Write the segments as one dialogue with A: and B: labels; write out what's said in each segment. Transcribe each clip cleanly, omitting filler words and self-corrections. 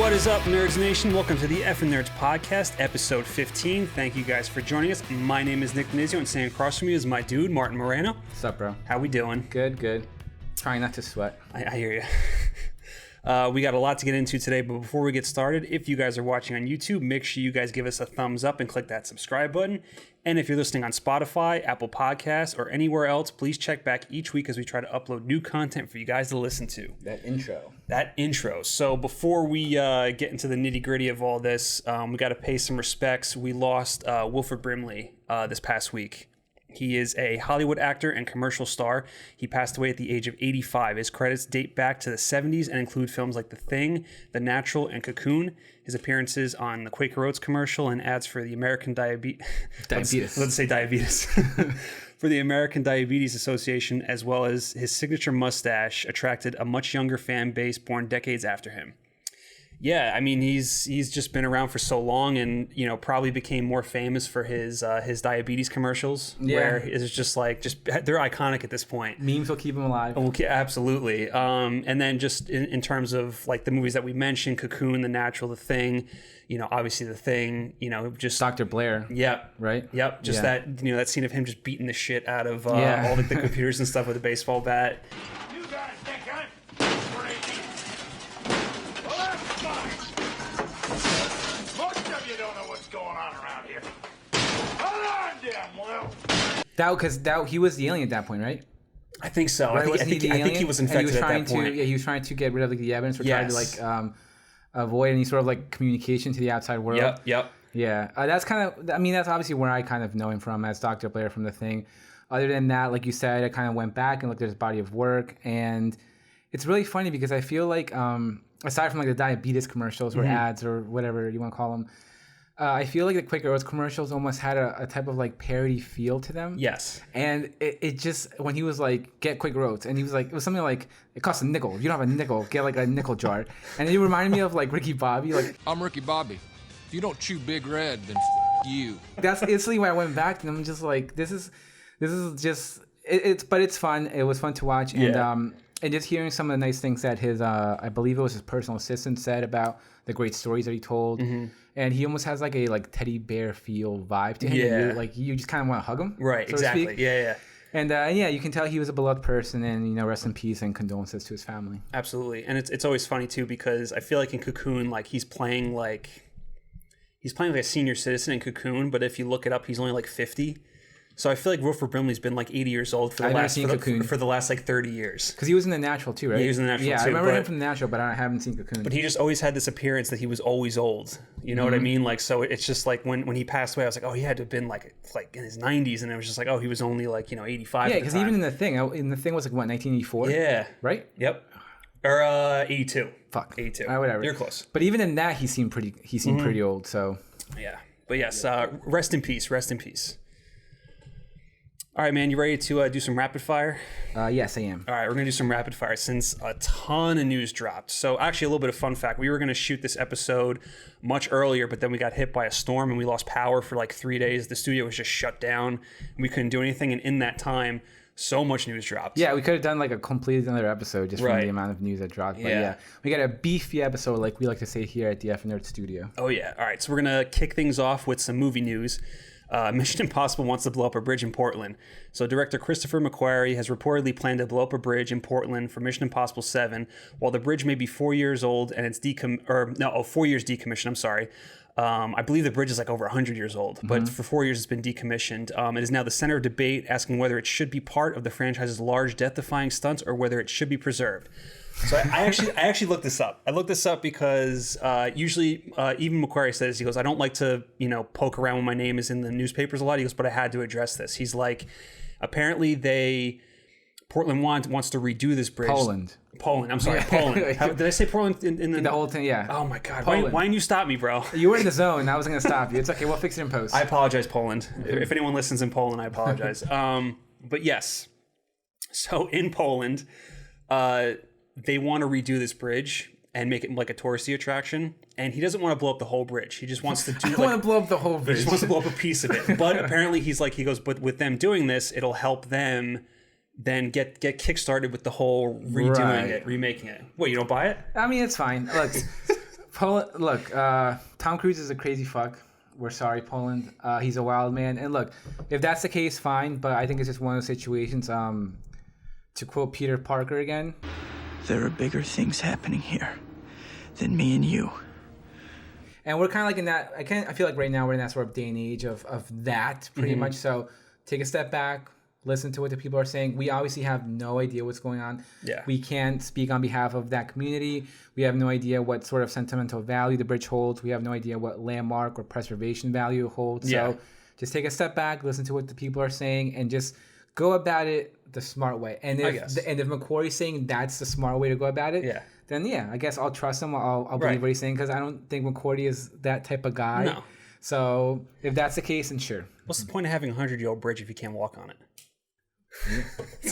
A: What is up, Nerds Nation? Welcome to the F and Nerds Podcast, episode 15. Thank you guys for joining us. My name is Nick Denizio, and sitting across from me is my dude, Martin Moreno.
B: What's up, bro?
A: How we doing?
B: Good. Trying not to sweat.
A: I hear you. We got a lot to get into today, but before we get started, if you guys are watching on YouTube, make sure you guys give us a thumbs up and click that subscribe button. And if you're listening on Spotify, Apple Podcasts, or anywhere else, please check back each week as we try to upload new content for you guys to listen to. That intro. So before we get into the nitty gritty of all this, we got to pay some respects. We lost Wilford Brimley this past week. He is a Hollywood actor and commercial star. He passed away at the age of 85. His credits date back to the 70s and include films like The Thing, The Natural, and Cocoon. His appearances on the Quaker Oats commercial and ads for the American Diabetes. Let's say diabetes. For the American Diabetes Association, as well as his signature mustache, attracted a much younger fan base born decades after him. Yeah, I mean, he's just been around for so long, and probably became more famous for his diabetes commercials. Yeah, where it's just they're iconic at this point.
B: Memes will keep him alive.
A: Okay, absolutely. And then just in terms of like the movies that we mentioned, Cocoon, The Natural, The Thing. Obviously The Thing. Just
B: Dr. Blair.
A: Yep.
B: Right.
A: Yep. Just that that scene of him just beating the shit out of all the computers and stuff with a baseball bat.
C: You guys think I'm crazy? Well, that's fine. Most of you don't know what's going on around here. Hold on, damn well.
B: Because he was the alien at that point, right?
A: I think so.
B: Right?
A: I think he was infected at that point.
B: Yeah, he was trying to get rid of the evidence or trying to avoid any sort of communication to the outside world.
A: Yep.
B: Yeah, that's that's obviously where I kind of know him from, as Dr. Blair from The Thing. Other than that, like you said, I kind of went back and looked at his body of work, and it's really funny because I feel like aside from the diabetes commercials or ads or whatever you want to call them, I feel like the Quaker Oats commercials almost had a type of parody feel to them.
A: Yes.
B: And it just, when he was like, get Quaker Oats, and he was like, it was something like, it costs a nickel. If you don't have a nickel, get a nickel jar. And it reminded me of Ricky Bobby.
D: I'm Ricky Bobby. If you don't chew Big Red, then you.
B: That's instantly when I went back, and I'm just like, this is just, but it's fun. It was fun to watch.
A: Yeah.
B: And just hearing some of the nice things that his, I believe it was his personal assistant said about the great stories that he told. Mm-hmm. And he almost has a teddy bear feel vibe to him.
A: Yeah.
B: You just kind of want to hug him.
A: Right,
B: so
A: exactly.
B: To speak.
A: Yeah.
B: And you can tell he was a beloved person, and rest in peace and condolences to his family.
A: Absolutely. And it's always funny too, because I feel like in Cocoon, he's playing like a senior citizen in Cocoon, but if you look it up, he's only 50. So I feel like Wilford Brimley's been 80 years old for the last 30 years.
B: Because he was in The Natural too, right?
A: Yeah, he was in The Natural too.
B: Yeah, I remember him from The Natural, but I haven't seen Cocoon.
A: But he just always had this appearance that he was always old. You know what I mean? So it's just when he passed away, I was like, oh, he had to have been in his 90s, and it was just oh, he was only 85.
B: Yeah, because even in The Thing was 1984.
A: Yeah.
B: Right.
A: Yep. Or 82.
B: Fuck.
A: 82.
B: Whatever.
A: You're close.
B: But even in that, he seemed pretty old. So.
A: Yeah. But yes, rest in peace. Rest in peace. All right, man, you ready to do some rapid fire?
B: Yes, I am.
A: All right, we're going to do some rapid fire since a ton of news dropped. So actually, a little bit of fun fact. We were going to shoot this episode much earlier, but then we got hit by a storm and we lost power for 3 days. The studio was just shut down. And we couldn't do anything. And in that time, so much news dropped.
B: Yeah, we could have done a completely another episode just from the amount of news that dropped. But yeah, we got a beefy episode, like we like to say here at the F Nerd Studio.
A: Oh, yeah. All right, so we're going to kick things off with some movie news. Mission Impossible wants to blow up a bridge in Portland. So director Christopher McQuarrie has reportedly planned to blow up a bridge in Portland for Mission Impossible 7. While the bridge may be 4 years old and it's 4 years decommissioned, I'm sorry. I believe the bridge is over 100 years old, but for 4 years it's been decommissioned. It is now the center of debate, asking whether it should be part of the franchise's large death-defying stunts or whether it should be preserved. So I actually looked this up. I looked this up because usually even McQuarrie says, he goes, I don't like to poke around when my name is in the newspapers a lot. He goes, but I had to address this. He's like, apparently Portland wants to redo this bridge.
B: Poland.
A: I'm sorry, Poland. Did I say Portland in
B: the whole thing? Yeah.
A: Oh my God. Why didn't you stop me, bro?
B: You were in the zone. I wasn't going to stop you. It's okay. We'll fix it in post.
A: I apologize, Poland. If anyone listens in Poland, I apologize. But yes. So in Poland, they want to redo this bridge and make it a touristy attraction. And he doesn't want to blow up the whole bridge. He just wants to do.
B: I want to blow up the whole bridge.
A: He just wants to blow up a piece of it. But apparently, he goes. But with them doing this, it'll help them then get kickstarted with the whole redoing it, remaking it. What, you don't buy it?
B: I mean, it's fine. Look, Poland, look, Tom Cruise is a crazy fuck. We're sorry, Poland. He's a wild man. And look, if that's the case, fine. But I think it's just one of those situations. To quote Peter Parker again,
E: there are bigger things happening here than me and you.
B: And we're kind of like in that. I feel like right now we're in that sort of day and age of that pretty much. So take a step back, listen to what the people are saying. We obviously have no idea what's going on.
A: Yeah.
B: We can't speak on behalf of that community. We have no idea what sort of sentimental value the bridge holds. We have no idea what landmark or preservation value it holds.
A: Yeah.
B: So just take a step back, listen to what the people are saying, and just go about it the smart way. And if McQuarrie's saying that's the smart way to go about it, then I guess I'll trust him. I'll believe what he's saying, because I don't think McQuarrie is that type of guy.
A: No.
B: So if that's the case, then sure.
A: What's the point of having a 100-year-old bridge if you can't walk on it?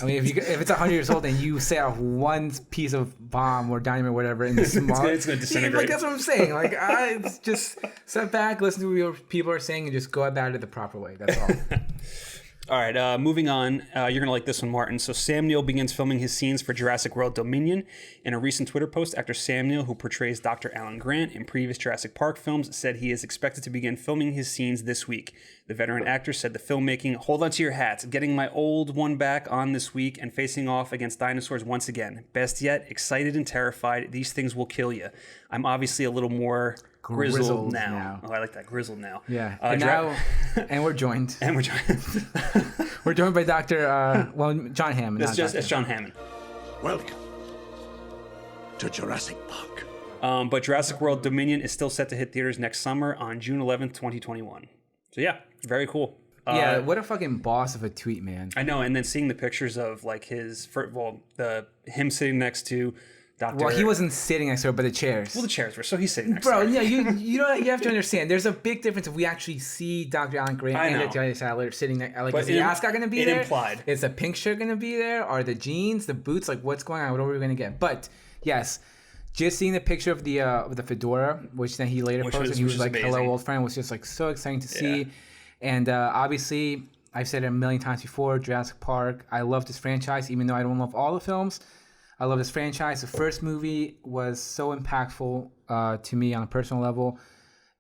B: I mean, if it's 100 years old and you set off one piece of bomb or dynamite or whatever in the small,
A: it's going to disintegrate.
B: That's what I'm saying. Like, it's just step back, listen to what people are saying, and just go about it the proper way. That's all.
A: All right, moving on. You're going to like this one, Martin. So Sam Neill begins filming his scenes for Jurassic World Dominion. In a recent Twitter post, actor Sam Neill, who portrays Dr. Alan Grant in previous Jurassic Park films, said he is expected to begin filming his scenes this week. The veteran actor said the filmmaking, hold on to your hats, getting my old one back on this week and facing off against dinosaurs once again. Best yet, excited and terrified. These things will kill you. I'm obviously a little more grizzled now. Oh, I like that. Grizzled now.
B: Yeah. And we're joined.
A: We're joined.
B: We're joined by Dr. John Hammond.
A: It's John Hammond.
C: Welcome to Jurassic Park.
A: But Jurassic World Dominion is still set to hit theaters next summer on June 11th, 2021. So yeah, very cool.
B: What a fucking boss of a tweet, man.
A: I know. And then seeing the pictures of like him sitting next to Dr.
B: Well, he wasn't sitting next to her, but the chairs.
A: Well, the chairs were, so he's sitting next to her.
B: Bro, yeah, you have to understand. There's a big difference if we actually see Dr. Alan Grant and Dr. Sadler sitting there. Like, is the ascot going to be there?
A: It implied.
B: Is the pink shirt going to be there? Are the jeans, the boots? Like, what's going on? What are we going to get? But yes, just seeing the picture of the fedora, which then he later posted, he was like, amazing. Hello, old friend, was just like so exciting to see. And obviously, I've said it a million times before, Jurassic Park. I love this franchise, even though I don't love all the films. I love this franchise. The first movie was so impactful to me on a personal level.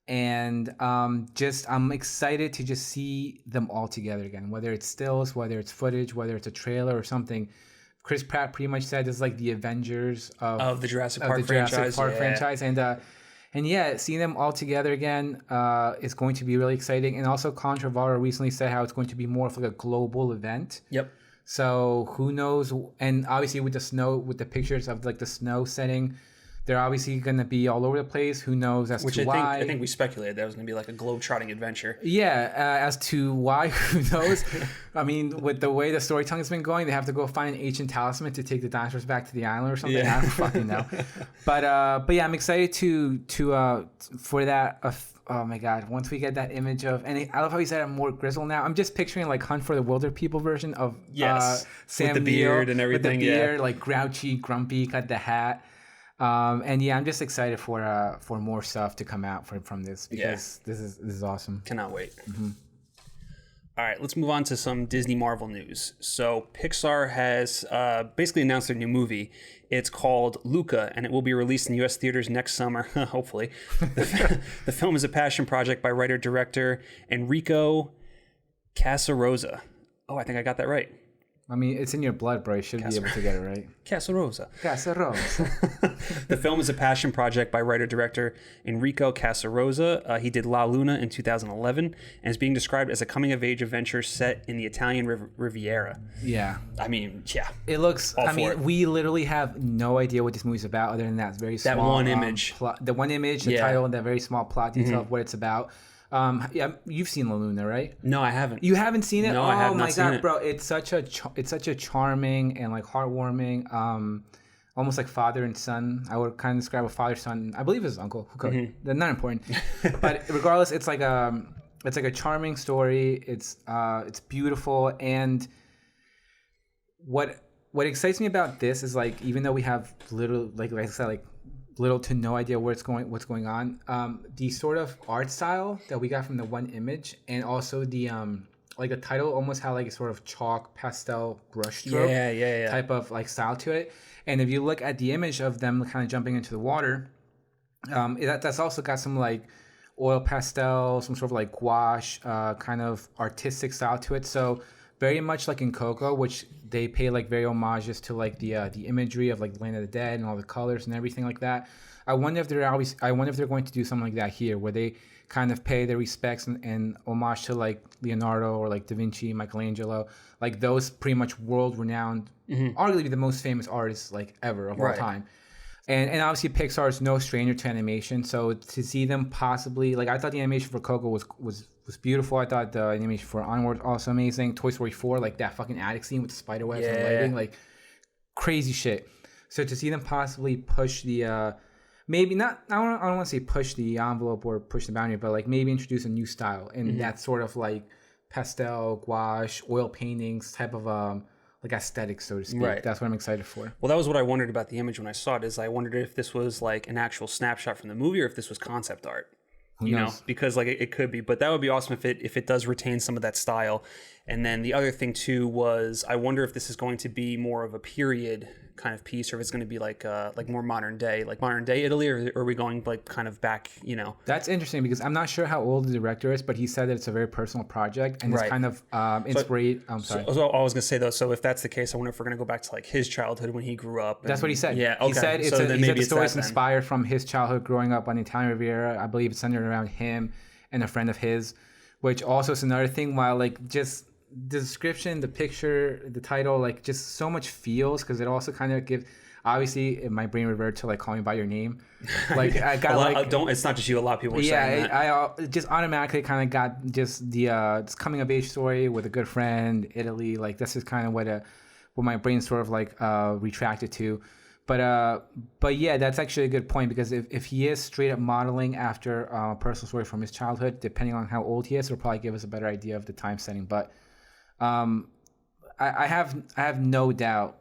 B: And I'm excited to just see them all together again, whether it's stills, whether it's footage, whether it's a trailer or something. Chris Pratt pretty much said it's like the Avengers
A: of the Jurassic Park franchise.
B: And yeah, seeing them all together again is going to be really exciting. And also, Colin Trevorrow recently said how it's going to be more of like a global event.
A: Yep.
B: So who knows? And obviously with the snow, with the pictures of like the snow setting, they're obviously going to be all over the place. Who knows why?
A: I think we speculated that was going to be like a globe-trotting adventure.
B: Yeah, as to why, who knows? I mean, with the way the storytelling has been going, they have to go find an ancient talisman to take the dinosaurs back to the island or something. Yeah. I don't fucking know. But yeah, I'm excited for that. Oh my God! Once we get that image of, and I love how he said I'm more grizzled now. I'm just picturing like Hunt for the Wilder People version of Sam
A: with the beard
B: Neill,
A: and everything.
B: With the beard, like grouchy, grumpy, got the hat. And yeah, I'm just excited for more stuff to come out from this, because this is awesome.
A: Cannot wait. Mm-hmm. All right, let's move on to some Disney Marvel news. So Pixar has basically announced their new movie. It's called Luca, and it will be released in U.S. theaters next summer, hopefully. The film is a passion project by writer-director Enrico Casarosa. Oh, I think I got that right.
B: I mean, it's in your blood, bro. You should be able to get it right.
A: Casarosa.
B: Casarosa.
A: The film is a passion project by writer-director Enrico Casarosa. He did La Luna in 2011 and is being described as a coming-of-age adventure set in the Italian Riviera.
B: Yeah.
A: I mean, yeah.
B: It looks... we literally have no idea what this movie's about other than that very small...
A: That one image.
B: The one image, the title, and that very small plot detail of what it's about. Yeah, you've seen La Luna, right?
A: No, I haven't.
B: You haven't seen it?
A: No, I have not seen it.
B: Oh my God, bro! It's such a charming and like heartwarming, almost like father and son. I would kind of describe a father-son. I believe his uncle. They're not important, but regardless, it's like a charming story. It's beautiful, and what excites me about this is like, even though we have little to no idea what's going on. The sort of art style that we got from the one image, and also the like the title almost had like a sort of chalk pastel brushstroke type of like style to it. And if you look at the image of them kind of jumping into the water, That's also got some like oil pastel, some sort of like gouache kind of artistic style to it. So very much like in Coco, which they pay like very homages to like the imagery of like Land of the Dead and all the colors and everything like that. I wonder if they're going to do something like that here, where they kind of pay their respects and homage to like Leonardo or like Da Vinci, Michelangelo, like those pretty much world-renowned, arguably the most famous artists like ever of all time. And obviously Pixar is no stranger to animation, so to see them possibly, like, I thought the animation for Coco was beautiful. I thought the animation for Onward was also amazing. Toy Story 4, like that fucking attic scene with the spider webs and lighting, like crazy shit. So to see them possibly push the maybe not, I don't want to say push the envelope or push the boundary, but like maybe introduce a new style in that sort of like pastel, gouache, oil paintings type of like aesthetic, so to speak. Right. That's what I'm excited for.
A: Well, that was what I wondered about the image when I saw it. Is I wondered if this was like an actual snapshot from the movie or if this was concept art. You know, because like it could be, but that would be awesome if it does retain some of that style. And then the other thing too was I wonder if this is going to be more of a period kind of piece, or if it's going to be like more modern day Italy, or are we going like kind of back? You know,
B: that's interesting because I'm not sure how old the director is, but he said that it's a very personal project and it's kind of inspired. I'm sorry.
A: So I was going to say though. So if that's the case, I wonder if we're going to go back to like his childhood when he grew up.
B: That's what he said.
A: Yeah, okay.
B: He said the story is inspired from his childhood growing up on the Italian Riviera. I believe it's centered around him and a friend of his, which also is another thing. While like just the description, the picture, the title, like just so much feels, because it also kind of gives, obviously my brain reverted to like Call Me by Your Name. Like I got
A: it's not just you, a lot of people are saying that.
B: I just automatically kind of got just the this coming of age story with a good friend, Italy. Like this is kind of what my brain sort of like retracted to. But yeah, that's actually a good point, because if he is straight up modeling after a personal story from his childhood, depending on how old he is, it'll probably give us a better idea of the time setting. But I have no doubt.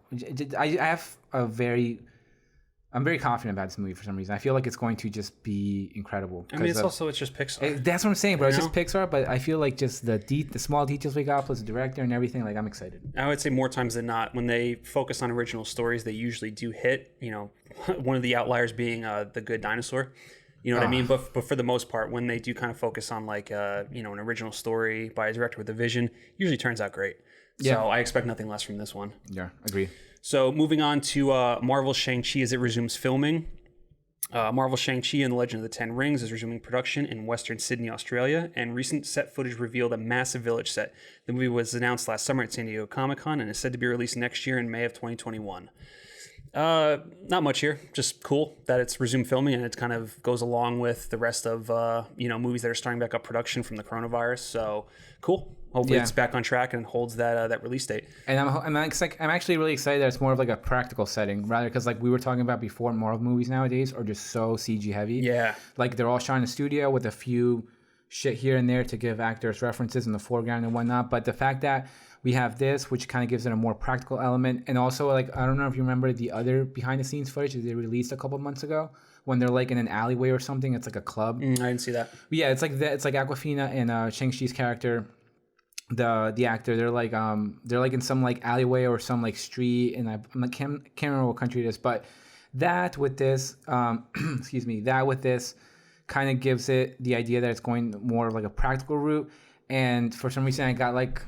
B: I'm very confident about this movie for some reason. I feel like it's going to just be incredible.
A: I mean, it's just Pixar.
B: That's what I'm saying, bro. It's just Pixar, but I feel like just the small details we got, plus the director and everything, like I'm excited.
A: I would say more times than not, when they focus on original stories, they usually do hit. You know, one of the outliers being The Good Dinosaur. You know what I mean? But for the most part, when they do kind of focus on like an original story by a director with a vision, usually turns out great. So I expect nothing less from this one.
B: Yeah, agree.
A: So moving on to Marvel's Shang-Chi as it resumes filming. Marvel's Shang-Chi and the Legend of the Ten Rings is resuming production in Western Sydney, Australia, and recent set footage revealed a massive village set. The movie was announced last summer at San Diego Comic-Con and is said to be released next year in May of 2021. Not much here, just cool that it's resumed filming, and it kind of goes along with the rest of movies that are starting back up production from the coronavirus. So cool. Hopefully it's back on track and holds that release date.
B: And I'm actually really excited that it's more of like a practical setting, rather, because like we were talking about before, Marvel movies nowadays are just so CG heavy.
A: Yeah,
B: like they're all shot in the studio with a few shit here and there to give actors references in the foreground and whatnot. But the fact that we have this, which kind of gives it a more practical element, and also like I don't know if you remember the other behind the scenes footage that they released a couple months ago when they're like in an alleyway or something. It's like a club.
A: I didn't see that.
B: But yeah, it's like Awkwafina and Shang-Chi's character. The actor, they're like in some like alleyway or some like street, and I can't remember what country it is, but that with this kind of gives it the idea that it's going more of like a practical route, and for some reason I got like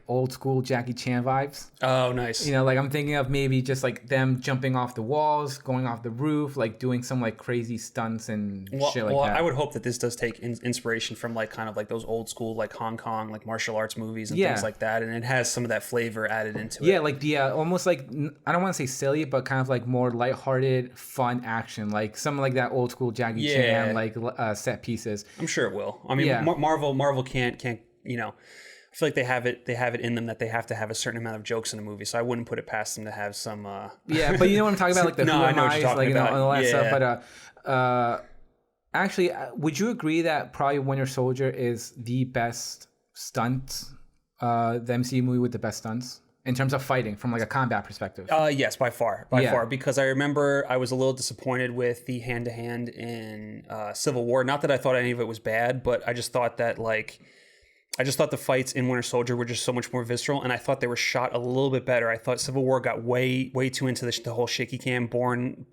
B: old school Jackie Chan vibes.
A: Oh, nice.
B: You know, like I'm thinking of maybe just like them jumping off the walls, going off the roof, like doing some like crazy stunts and shit like that.
A: I would hope that this does take inspiration from like kind of like those old school like Hong Kong like martial arts movies and things like that, and it has some of that flavor added into it.
B: Yeah, like the almost like, I don't want to say silly, but kind of like more lighthearted, fun action, like some like that old school Jackie Chan like set pieces.
A: I'm sure it will. I mean, Marvel can't I feel like they have it in them that they have to have a certain amount of jokes in a movie, so I wouldn't put it past them to have some.
B: Yeah, but you know what I'm talking about, like the
A: no, I know what you're talking about.
B: And all that stuff. But actually, would you agree that probably Winter Soldier is the best stunt, the MCU movie with the best stunts in terms of fighting from like a combat perspective?
A: Yes, by far, because I remember I was a little disappointed with the hand-to-hand in Civil War. Not that I thought any of it was bad, but I just thought that like I just thought the fights in Winter Soldier were just so much more visceral, and I thought they were shot a little bit better. I thought Civil War got way too into the whole shaky cam, born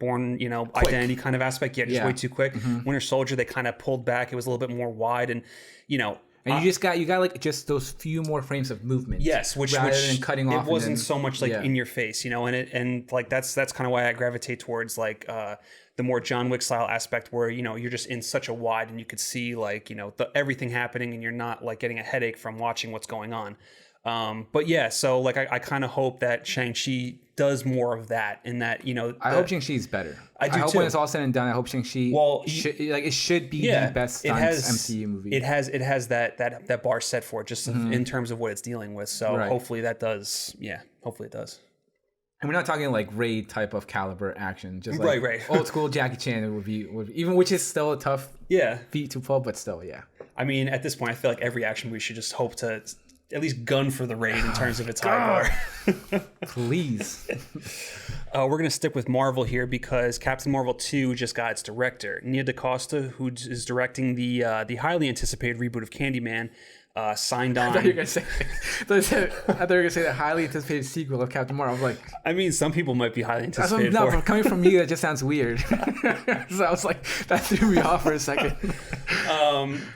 A: identity kind of aspect. Yeah, just way too quick. Winter Soldier, they kind of pulled back. It was a little bit more wide, and
B: And you got like just those few more frames of movement.
A: Yes, which
B: than cutting off.
A: It wasn't so much like in your face, and like that's kind of why I gravitate towards like the more John Wick style aspect, where you're just in such a wide and you could see like everything happening, and you're not like getting a headache from watching what's going on. But yeah, so like I kind of hope that Shang-Chi does more of that, in that
B: I hope Shang-Chi's better. I hope
A: too.
B: when it's all said and done, I hope Shang-Chi it should be the best MCU movie.
A: It has that bar set for it, just in terms of what it's dealing with. So hopefully that does. Yeah, hopefully it does.
B: And we're not talking like Raid type of caliber action, just like
A: right.
B: old school Jackie Chan would be even, which is still a tough feat to pull, but still, yeah.
A: I mean, at this point, I feel like every action movie should just hope to at least gun for the Raid in terms of its high bar.
B: Please.
A: We're going to stick with Marvel here because Captain Marvel 2 just got its director. Nia DaCosta, who is directing the highly anticipated reboot of Candyman, signed on.
B: I thought you were going to say the highly anticipated sequel of Captain Marvel. I was like,
A: I mean, some people might be highly anticipated.
B: No, coming from you, that just sounds weird. So I was like, that threw me off for a second.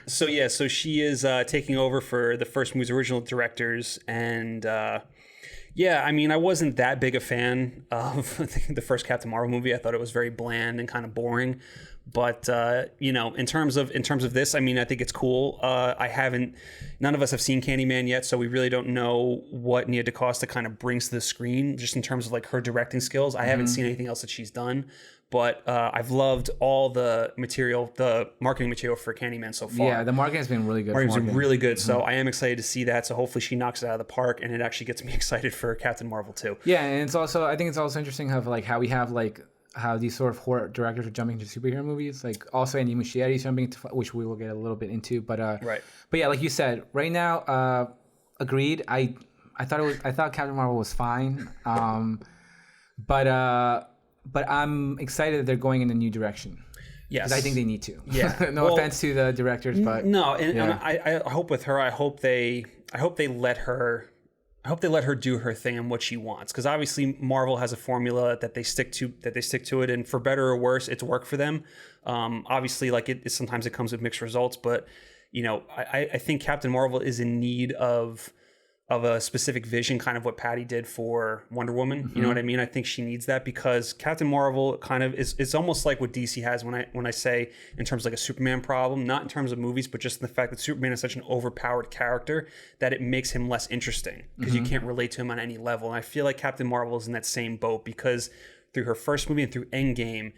A: So she is taking over for the first movie's original directors, and I mean, I wasn't that big a fan of the first Captain Marvel movie. I thought it was very bland and kind of boring. But in terms of this, I mean, I think it's cool. None of us have seen Candyman yet, so we really don't know what Nia DaCosta kind of brings to the screen, just in terms of like her directing skills. I haven't seen anything else that she's done, but I've loved all the marketing material for Candyman so far.
B: Yeah, the marketing has been really good.
A: Marketing's been really good, so I am excited to see that. So hopefully she knocks it out of the park, and it actually gets me excited for Captain Marvel 2.
B: Yeah, and I think it's also interesting how we have like how these sort of horror directors are jumping into superhero movies, like also Andy Muschietti's jumping into, which we will get a little bit into, but yeah, like you said, right now, agreed. I thought Captain Marvel was fine, but I'm excited that they're going in a new direction.
A: Yes,
B: I think they need to.
A: Yeah,
B: no offense to the directors, but
A: no, and I hope with her, I hope they let her do her thing and what she wants, because obviously Marvel has a formula that they stick to it, and for better or worse, it's worked for them. Obviously, like sometimes it comes with mixed results, but I think Captain Marvel is in need of a specific vision, kind of what Patty did for Wonder Woman. You know what I mean? I think she needs that, because Captain Marvel kind of it's almost like what DC has when I say in terms of like a Superman problem, not in terms of movies, but just in the fact that Superman is such an overpowered character that it makes him less interesting, because you can't relate to him on any level. And I feel like Captain Marvel is in that same boat, because through her first movie and through Endgame,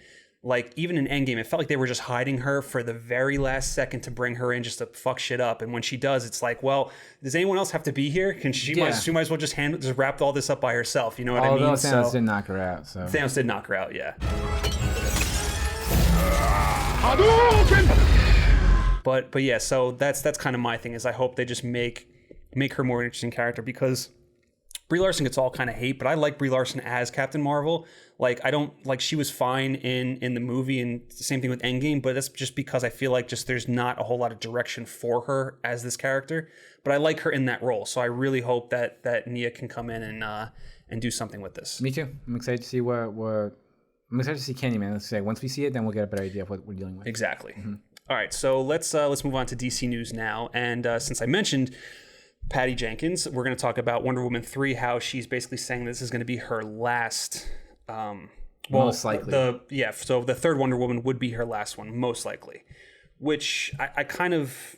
A: like even in Endgame, it felt like they were just hiding her for the very last second to bring her in just to fuck shit up. And when she does, it's like, well, does anyone else have to be here? Can she might as well just wrap all this up by herself. You know what I mean?
B: Although Thanos did knock her out. So
A: Thanos did knock her out, yeah. But yeah, so that's kind of my thing, is I hope they just make her more interesting character, because Brie Larson gets all kind of hate, but I like Brie Larson as Captain Marvel. Like, I don't like, she was fine in the movie, and same thing with Endgame, but that's just because I feel like just there's not a whole lot of direction for her as this character. But I like her in that role, so I really hope that Nia can come in and do something with this.
B: Me too. I'm excited to see I'm excited to see Candyman. Let's say once we see it, then we'll get a better idea of what we're dealing with.
A: Exactly. All right, so let's move on to DC news now, and since I mentioned Patty Jenkins, we're going to talk about Wonder Woman 3, how she's basically saying this is going to be her last.
B: Most likely.
A: So the third Wonder Woman would be her last one, most likely. Which I kind of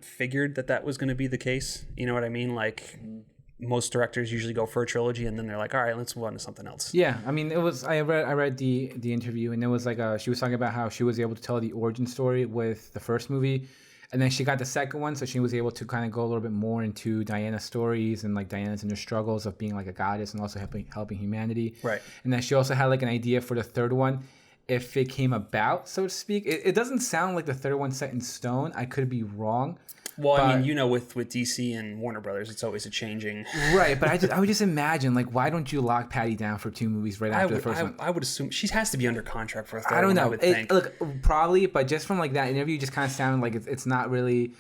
A: figured that was going to be the case. You know what I mean? Like, most directors usually go for a trilogy, and then they're like, all right, let's move on to something else.
B: Yeah, I mean, it was. I read the interview, and it was like she was talking about how she was able to tell the origin story with the first movie. And then she got the second one, so she was able to kind of go a little bit more into Diana's stories and like Diana's inner struggles of being like a goddess and also helping humanity.
A: Right.
B: And then she also had like an idea for the third one, if it came about, so to speak. It doesn't sound like the third one's set in stone. I could be wrong.
A: Well, I mean, with DC and Warner Brothers, it's always a changing.
B: Right, but I would just imagine, like, why don't you lock Patty down for 2 movies right after the first one?
A: I would assume she has to be under contract for a third one.
B: I don't know.
A: I would think.
B: Look, probably, but just from like that interview, just kind of sounded like it's not really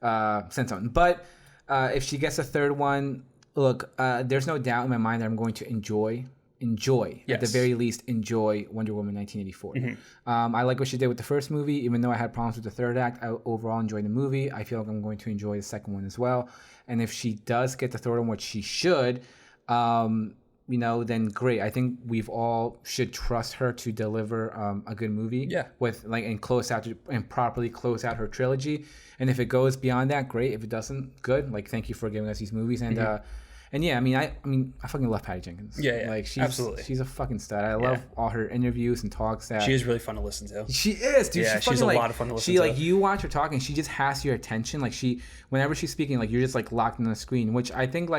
B: sense on. But if she gets a third one, look, there's no doubt in my mind that I'm going to enjoy at the very least enjoy Wonder Woman 1984. I like what she did with the first movie, even though I had problems with the third act. I overall enjoyed the movie. I feel like I'm going to enjoy the second one as well. And if she does get the third one, which she should, then great. I think we've all should trust her to deliver a good movie. Yeah. With and properly close out her trilogy. And if it goes beyond that, great. If it doesn't, good. Thank you for giving us these movies. And yeah, I fucking love Patty Jenkins.
A: Yeah.
B: Absolutely. She's a fucking stud. I love all her interviews and talks.
A: She is really fun to listen to.
B: She is, dude.
A: Yeah, she's a lot of fun to listen to.
B: You watch her talking, she just has your attention. Whenever she's speaking, you're just locked on the screen, which I think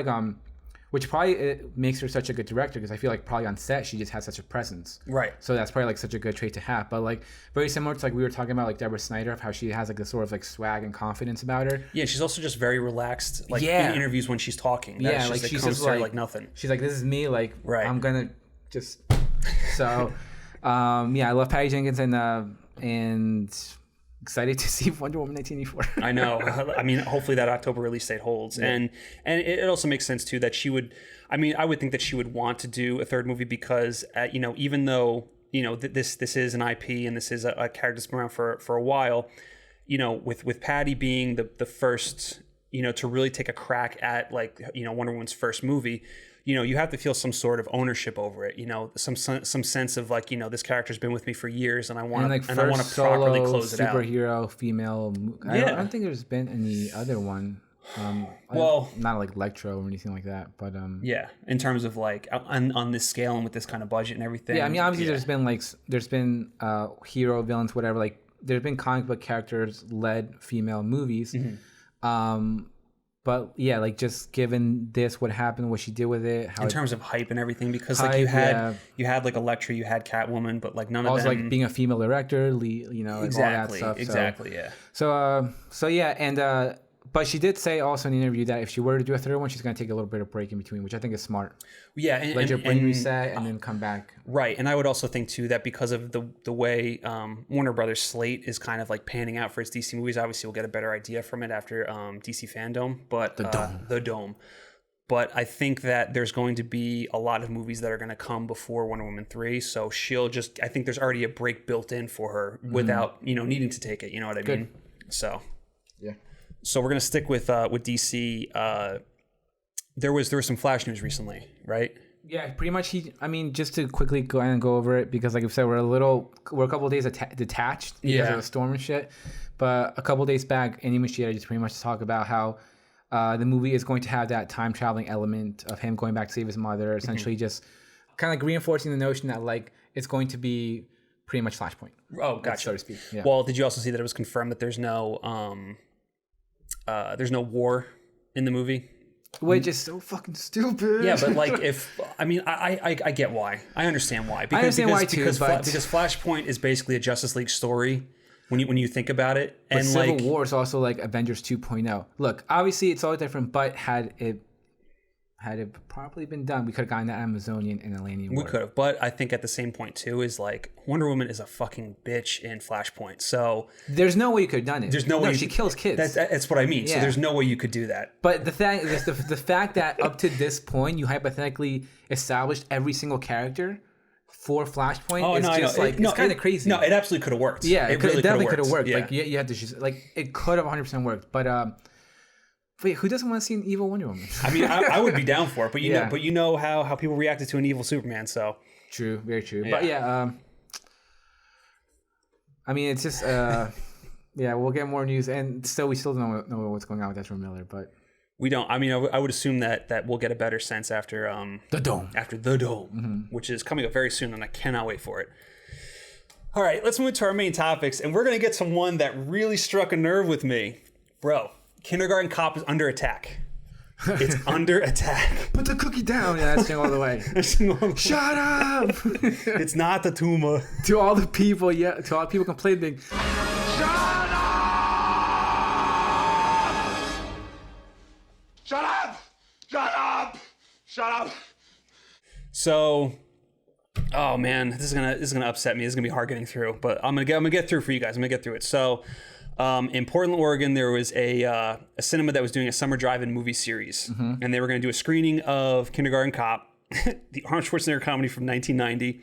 B: which probably makes her such a good director, because I feel like probably on set she just has such a presence. Right. So that's probably such a good trait to have. But very similar to we were talking about Deborah Snyder, of how she has this sort of swag and confidence about her.
A: Yeah, she's also just very relaxed in interviews when she's talking. She's just like nothing.
B: She's like, this is me. Right. I'm gonna just. So, I love Patty Jenkins and excited to see Wonder Woman 1984. I know.
A: Hopefully that October release date holds. Yeah. And it also makes sense too that she would, I would think that she would want to do a third movie because, even though, this is an IP and this is a character that's been around for a while, with Patty being the first, to really take a crack at Wonder Woman's first movie, you have to feel some sort of ownership over it. Some sense of this character's been with me for years, and I want to properly close it out.
B: Superhero female. I don't think there's been any other one. Not Electro or anything like that, but
A: in terms of on this scale and with this kind of budget and everything.
B: Yeah, obviously there's been hero villains, whatever. There's been comic book characters led female movies. But just given this, what happened, what she did with it, how
A: in terms of hype and everything, because you had Elektra, you had Catwoman, but none of them.
B: Also being a female director, exactly, all that stuff.
A: Exactly,
B: But she did say also in the interview that if she were to do a third one, she's going to take a little bit of break in between, which I think is smart.
A: Yeah,
B: and your brain reset and then come back.
A: Right, and I would also think too that because of the way Warner Brothers slate is kind of panning out for its DC movies, obviously we'll get a better idea from it after DC Fandom, but the Dome. But I think that there's going to be a lot of movies that are going to come before Wonder Woman 3, so I think there's already a break built in for her without needing to take it. You know what I mean? So yeah. So we're gonna stick with DC. There was some Flash news recently, right?
B: Yeah, pretty much. Just to quickly go over it, because like I said, we're a couple of days detached because of the storm and shit. But a couple of days back, Andy Machida just pretty much talk about how the movie is going to have that time traveling element of him going back to save his mother, essentially just kind of reinforcing the notion that it's going to be pretty much Flashpoint.
A: Oh, gotcha.
B: So to speak. Yeah.
A: Well, did you also see that it was confirmed that there's no war in the movie?
B: Which is so fucking stupid.
A: Yeah, but I get why. I understand why.
B: I understand why too.
A: Because Flashpoint is basically a Justice League story when you think about it.
B: And Civil War is also Avengers 2.0. Look, obviously it's all different, but had it properly been done, we could have gotten that Amazonian and Atlantean war.
A: We could have, but I think at the same point too is Wonder Woman is a fucking bitch in Flashpoint. So
B: there's no way you could have done it.
A: There's no way
B: she kills kids.
A: That's what I mean. Yeah. So there's no way you could do that.
B: But the fact that up to this point you hypothetically established every single character for Flashpoint is it's kind of crazy.
A: No, it absolutely could have worked.
B: Yeah, it definitely could have worked.
A: Yeah.
B: You had to it could have 100% worked, but. Wait, who doesn't want to see an evil Wonder Woman?
A: I would be down for it, but you know how people reacted to an evil Superman, so
B: true, very true. Yeah. But it's just we'll get more news, and we still don't know what's going on with Ezra Miller, but
A: we don't. I would assume that we'll get a better sense after
B: the Dome,
A: which is coming up very soon, and I cannot wait for it. All right, let's move to our main topics, and we're gonna get to one that really struck a nerve with me, bro. Kindergarten Cop is under attack. It's under attack.
B: Put the cookie down. Yeah, that's all the way. Shut up.
A: It's not the tumor.
B: To all the people complaining.
C: Shut up! Shut up! Shut up! Shut up!
A: So, oh man, this is gonna upset me. This is gonna be hard getting through, but I'm gonna get through for you guys. I'm gonna get through it. So. In Portland, Oregon, there was a cinema that was doing a summer drive-in movie series, and they were going to do a screening of Kindergarten Cop, the Arnold Schwarzenegger comedy from 1990.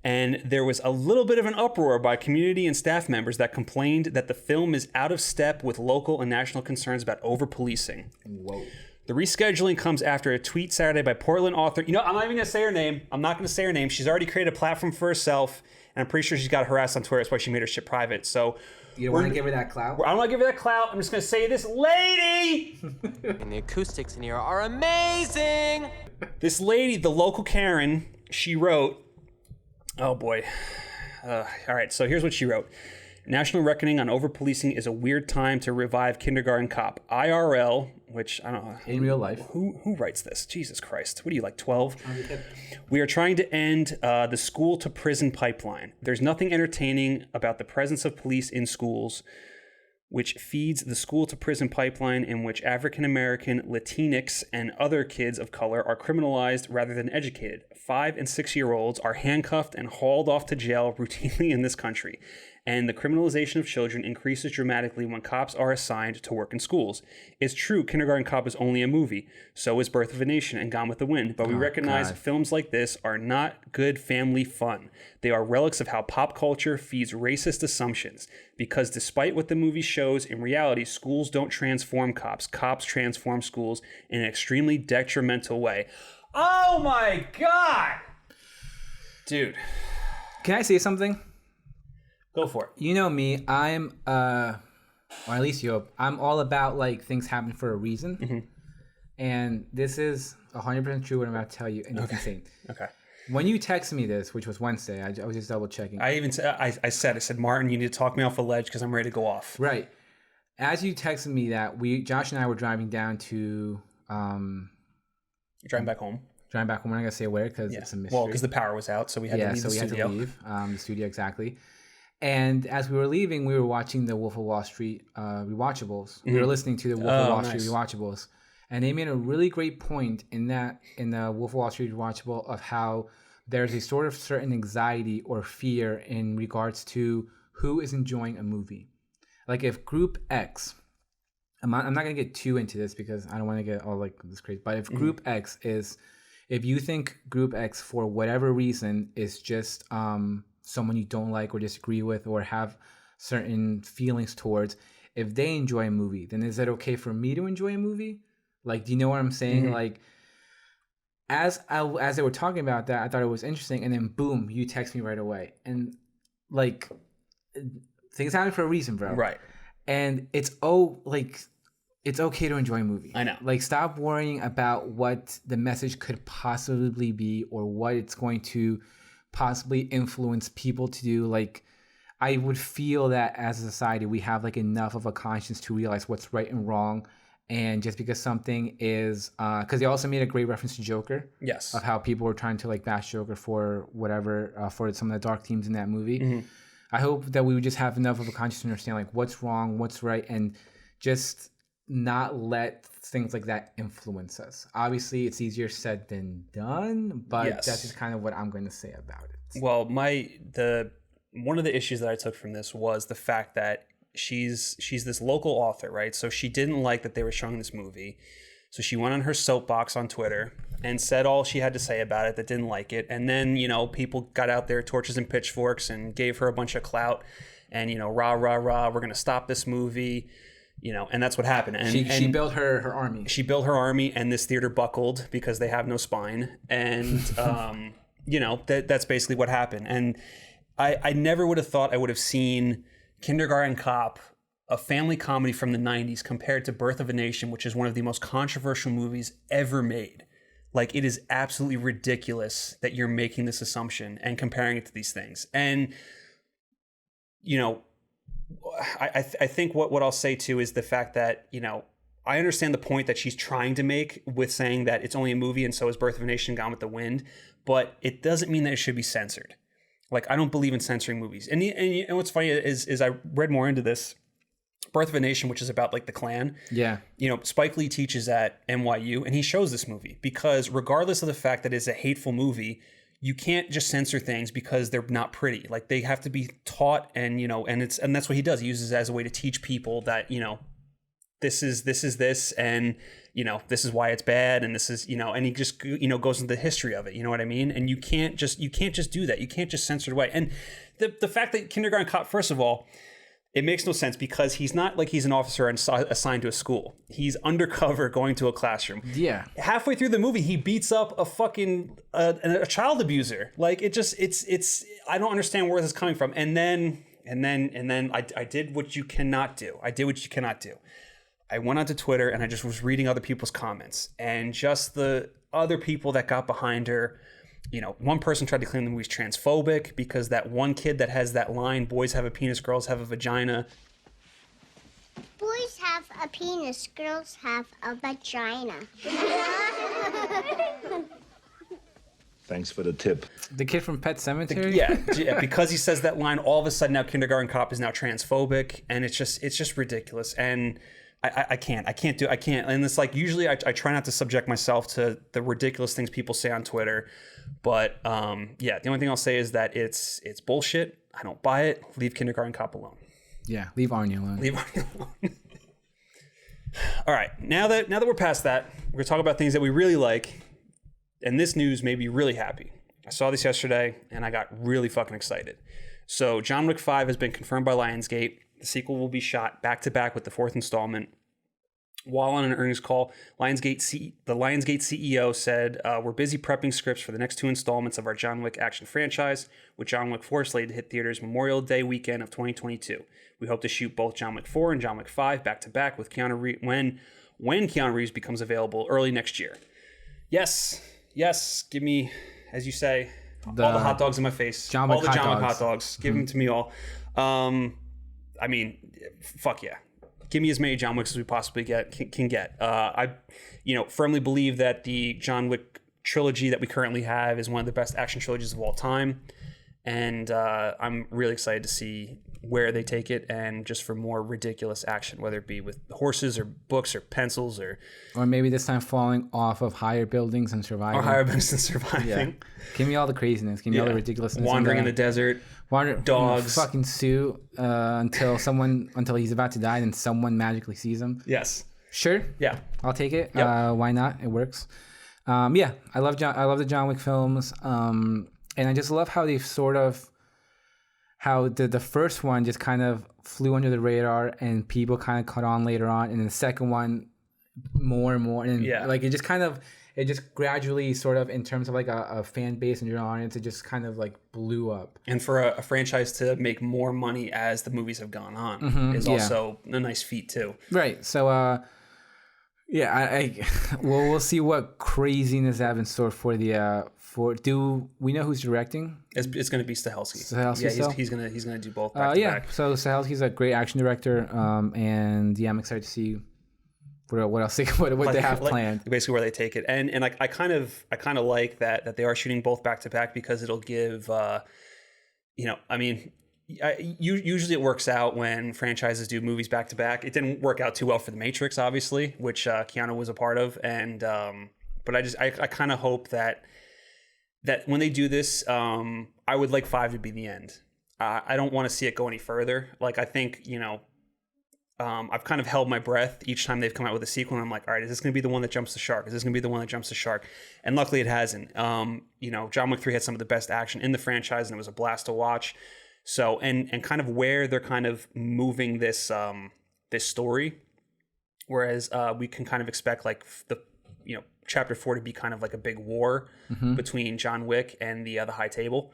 A: And there was a little bit of an uproar by community and staff members that complained that the film is out of step with local and national concerns about over-policing.
B: Whoa.
A: The rescheduling comes after a tweet Saturday by Portland author. I'm not even going to say her name. I'm not going to say her name. She's already created a platform for herself, and I'm pretty sure she's got harassed on Twitter. That's why she made her shit private. So
B: you don't want to give her that clout?
A: I don't want to give her that clout. I'm just going to say this lady.
F: And the acoustics in here are amazing.
A: This lady, the local Karen, she wrote, oh boy. All right, so here's what she wrote. National reckoning on over-policing is a weird time to revive Kindergarten Cop. IRL, which I don't know.
B: In real life.
A: Who writes this? Jesus Christ. What are you, like 12? We are trying to end the school-to-prison pipeline. There's nothing entertaining about the presence of police in schools, which feeds the school-to-prison pipeline in which African-American, Latinx, and other kids of color are criminalized rather than educated. 5- and 6-year-olds are handcuffed and hauled off to jail routinely in this country. And the criminalization of children increases dramatically when cops are assigned to work in schools. It's true, Kindergarten Cop is only a movie. So is Birth of a Nation and Gone with the Wind. But we recognize films like this are not good family fun. They are relics of how pop culture feeds racist assumptions. Because despite what the movie shows, in reality, schools don't transform cops. Cops transform schools in an extremely detrimental way. Oh my God! Dude.
B: Can I say something?
A: Go for it.
B: You know me, I'm, or at least you, I'm all about like things happen for a reason. Mm-hmm. And this is 100% true what I'm about to tell you. And it's insane.
A: Okay.
B: When you texted me this, which was Wednesday, I was just double checking.
A: I said, Martin, you need to talk me off a ledge because I'm ready to go off.
B: Right. As you texted me that, Josh and I were driving down to,
A: Driving back home.
B: We're not going to say where because it's a mystery.
A: Well, because the power was out, so we had to leave the studio.
B: Had to leave the studio, exactly. And as we were leaving, we were watching the Wolf of Wall Street rewatchables. Mm-hmm. We were listening to the Wolf of Wall Street rewatchables. And they made a really great point in the Wolf of Wall Street rewatchable of how there's a sort of certain anxiety or fear in regards to who is enjoying a movie. Like if Group X, I'm not going to get too into this because I don't want to get all like this crazy, but if Group X is, if you think Group X for whatever reason is just someone you don't like or disagree with or have certain feelings towards, if they enjoy a movie, then is it okay for me to enjoy a movie? Like, do you know what I'm saying? Mm-hmm. Like, as they were talking about that, I thought it was interesting, and then boom, you text me right away, and like, things happen for a reason, bro.
A: Right.
B: And it's okay to enjoy a movie.
A: I know.
B: Like, stop worrying about what the message could possibly be or what it's going to possibly influence people to do. Like, I would feel that as a society we have like enough of a conscience to realize what's right and wrong, and just because something is because they also made a great reference to Joker,
A: yes,
B: of how people were trying to like bash Joker for whatever for some of the dark themes in that movie. Mm-hmm. I hope that we would just have enough of a conscience to understand like what's wrong, what's right, and just not let things like that influence us. Obviously, it's easier said than done, but that's just kind of what I'm going to say about it.
A: Well, one of the issues that I took from this was the fact that she's this local author, right? So she didn't like that they were showing this movie. So she went on her soapbox on Twitter and said all she had to say about it, that didn't like it. And then, people got out their torches and pitchforks and gave her a bunch of clout and, rah, rah, rah, we're going to stop this movie. And that's what happened. And
B: she built her army.
A: She built her army, and this theater buckled because they have no spine. And, that's basically what happened. And I never would have thought I would have seen Kindergarten Cop, a family comedy from the 90s, compared to Birth of a Nation, which is one of the most controversial movies ever made. Like, it is absolutely ridiculous that you're making this assumption and comparing it to these things. And, I think what I'll say too is the fact that, I understand the point that she's trying to make with saying that it's only a movie and so is Birth of a Nation, Gone with the Wind, but it doesn't mean that it should be censored. Like, I don't believe in censoring movies. And what's funny is I read more into this. Birth of a Nation, which is about like the Klan.
B: Yeah.
A: Spike Lee teaches at NYU and he shows this movie because regardless of the fact that it's a hateful movie, you can't just censor things because they're not pretty. Like they have to be taught, and and that's what he does. He uses it as a way to teach people that this is this, and this is why it's bad, and this is and he just goes into the history of it. You know what I mean? And you can't just do that. You can't just censor it away. And the fact that Kindergarten Cop, first of all, it makes no sense because he's not like he's an officer and assigned to a school. He's undercover going to a classroom. Yeah. Halfway through the movie, he beats up a fucking a child abuser. Like it's I don't understand where this is coming from. And then I did what you cannot do. I went onto Twitter and I just was reading other people's comments, and just the other people that got behind her. One person tried to claim the movie's transphobic because that one kid that has that line, boys have a penis, girls have a vagina.
G: Boys have a penis, girls have a vagina.
H: Thanks for the tip.
B: The kid from Pet Sematary?
A: Yeah, because he says that line, all of a sudden now Kindergarten Cop is now transphobic, and it's just ridiculous. And I can't. And it's like, usually I try not to subject myself to the ridiculous things people say on Twitter. But the only thing I'll say is that it's bullshit. I don't buy it. Leave Kindergarten Cop alone.
B: Yeah, leave Arnie alone.
A: All right, now that we're past that, we're gonna talk about things that we really like. And this news made me really happy. I saw this yesterday and I got really fucking excited. So John Wick 5 has been confirmed by Lionsgate. The sequel will be shot back-to-back with the fourth installment. While on an earnings call, the Lionsgate CEO said, we're busy prepping scripts for the next two installments of our John Wick action franchise, with John Wick 4 slated to hit theaters Memorial Day weekend of 2022. We hope to shoot both John Wick 4 and John Wick 5 back-to-back with Keanu Reeves when Keanu Reeves becomes available early next year. Yes, give me, as you say, all the hot dogs in my face. John Wick hot dogs. Give them to me all. I mean, fuck yeah. Give me as many John Wicks as we possibly can get. I firmly believe that the John Wick trilogy that we currently have is one of the best action trilogies of all time. And I'm really excited to see where they take it, and just for more ridiculous action, whether it be with horses or books or pencils or
B: maybe this time falling off of higher buildings and surviving.
A: Yeah.
B: Give me all the craziness. Give me all the ridiculousness.
A: Wandering in the desert. Dogs.
B: In a fucking suit until he's about to die and someone magically sees him.
A: Yes.
B: Sure.
A: Yeah.
B: I'll take it.
A: Yep.
B: Why not? It works. I love the John Wick films. And I just love how they've sort of, how the first one just kind of flew under the radar and people kind of caught on later on, and then the second one more and more, and like it just gradually sort of, in terms of like a fan base and your audience, it just kind of like blew up.
A: And for a franchise to make more money as the movies have gone on is also a nice feat too.
B: Right. So we'll see what craziness I have in store for the do we know who's directing?
A: It's going to be Stahelski. He's going to do both back to back.
B: So Stahelski's a great action director, and I'm excited to see what else they have planned.
A: Basically where they take it, and I kind of like that they are shooting both back to back, because it'll give usually it works out when franchises do movies back to back. It didn't work out too well for The Matrix, obviously, which Keanu was a part of, and but I kind of hope that when they do this, I would like 5 to be the end. I don't want to see it go any further. Like, I think, I've kind of held my breath each time they've come out with a sequel, and I'm like, all right, is this going to be the one that jumps the shark? Is this going to be the one that jumps the shark? And luckily it hasn't. John Wick 3 had some of the best action in the franchise, and it was a blast to watch. So, and kind of where they're kind of moving this story, whereas we can kind of expect like the chapter 4 to be kind of like a big war between John Wick and the High Table,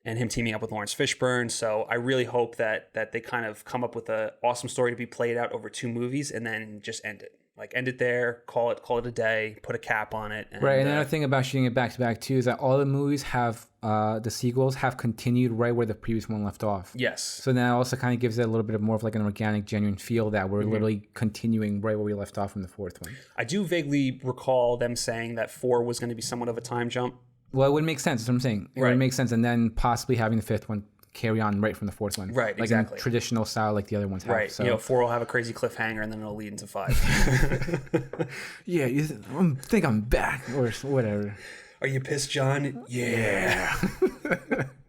A: and him teaming up with Lawrence Fishburne. So I really hope that they kind of come up with an awesome story to be played out over 2 movies, and then just end it. Like, end it there, call it a day, put a cap on it.
B: And, right. And another thing about shooting it back to back too is that all the movies have the sequels have continued right where the previous one left off.
A: Yes.
B: So that also kind of gives it a little bit of more of like an organic, genuine feel that we're literally continuing right where we left off from the fourth one.
A: I do vaguely recall them saying that 4 was going to be somewhat of a time jump.
B: Well, it would make sense. That's what I'm saying. It would make sense, and then possibly having the fifth one carry on right from the fourth one.
A: Right,
B: like
A: exactly.
B: in traditional style like the other ones have.
A: Right.
B: So.
A: 4 will have a crazy cliffhanger, and then it'll lead into 5.
B: Yeah, I think I'm back, or whatever.
A: Are you pissed, John? Yeah.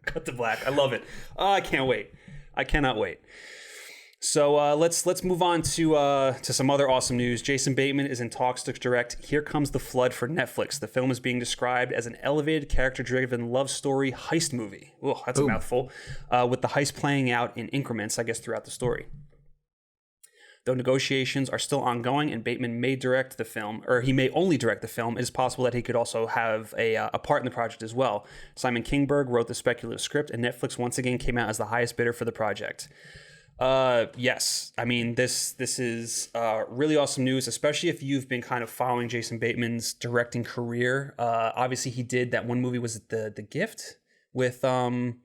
A: Cut to black. I love it. I can't wait. I cannot wait. So let's move on to some other awesome news. Jason Bateman is in talks to direct Here Comes the Flood for Netflix. The film is being described as an elevated, character-driven love story heist movie. Oh, that's a mouthful. With the heist playing out in increments, I guess, throughout the story. Though negotiations are still ongoing and Bateman may direct the film, or he may only direct the film, it is possible that he could also have a part in the project as well. Simon Kinberg wrote the speculative script, and Netflix once again came out as the highest bidder for the project. Yes, I mean, this is really awesome news, especially if you've been kind of following Jason Bateman's directing career. Obviously, he did that one movie, was it The Gift? With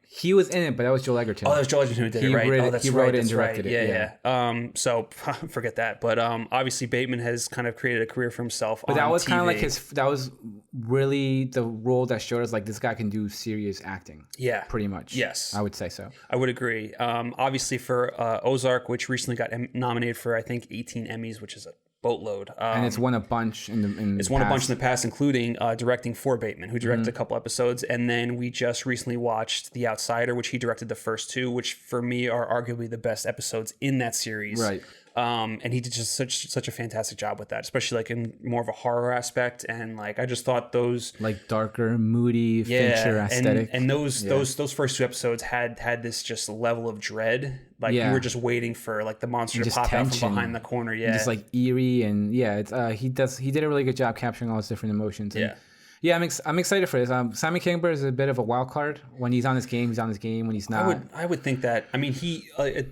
B: he was in it, but that was Joel Edgerton.
A: Oh, that was Joel Edgerton who did it, right?
B: He wrote it and directed it.
A: Yeah. So forget that. But obviously Bateman has kind of created a career for himself.
B: But that was
A: TV.
B: kind of like that was really the role that showed us like this guy can do serious acting. Yeah, pretty much.
A: Yes,
B: I would say so.
A: I would agree. Obviously for Ozark, which recently got nominated for I think 18 Emmys, which is a boatload,
B: and it's won a bunch in the
A: past, including directing for Bateman, who directed a couple episodes, and then we just recently watched The Outsider, which he directed the first two, which for me are arguably the best episodes in that series.
B: Right.
A: And he did just such a fantastic job with that, especially like in more of a horror aspect, and like I just thought those
B: like darker, moody, Fincher aesthetic,
A: and those first two episodes had this just level of dread, like you were just waiting for like the monster to pop out from behind the corner, just
B: like eerie, and it's he did a really good job capturing all those different emotions. And, I'm excited for this. Simon Kinberg is a bit of a wild card. When he's on his game, he's on his game. When he's not,
A: I would think that. I mean, he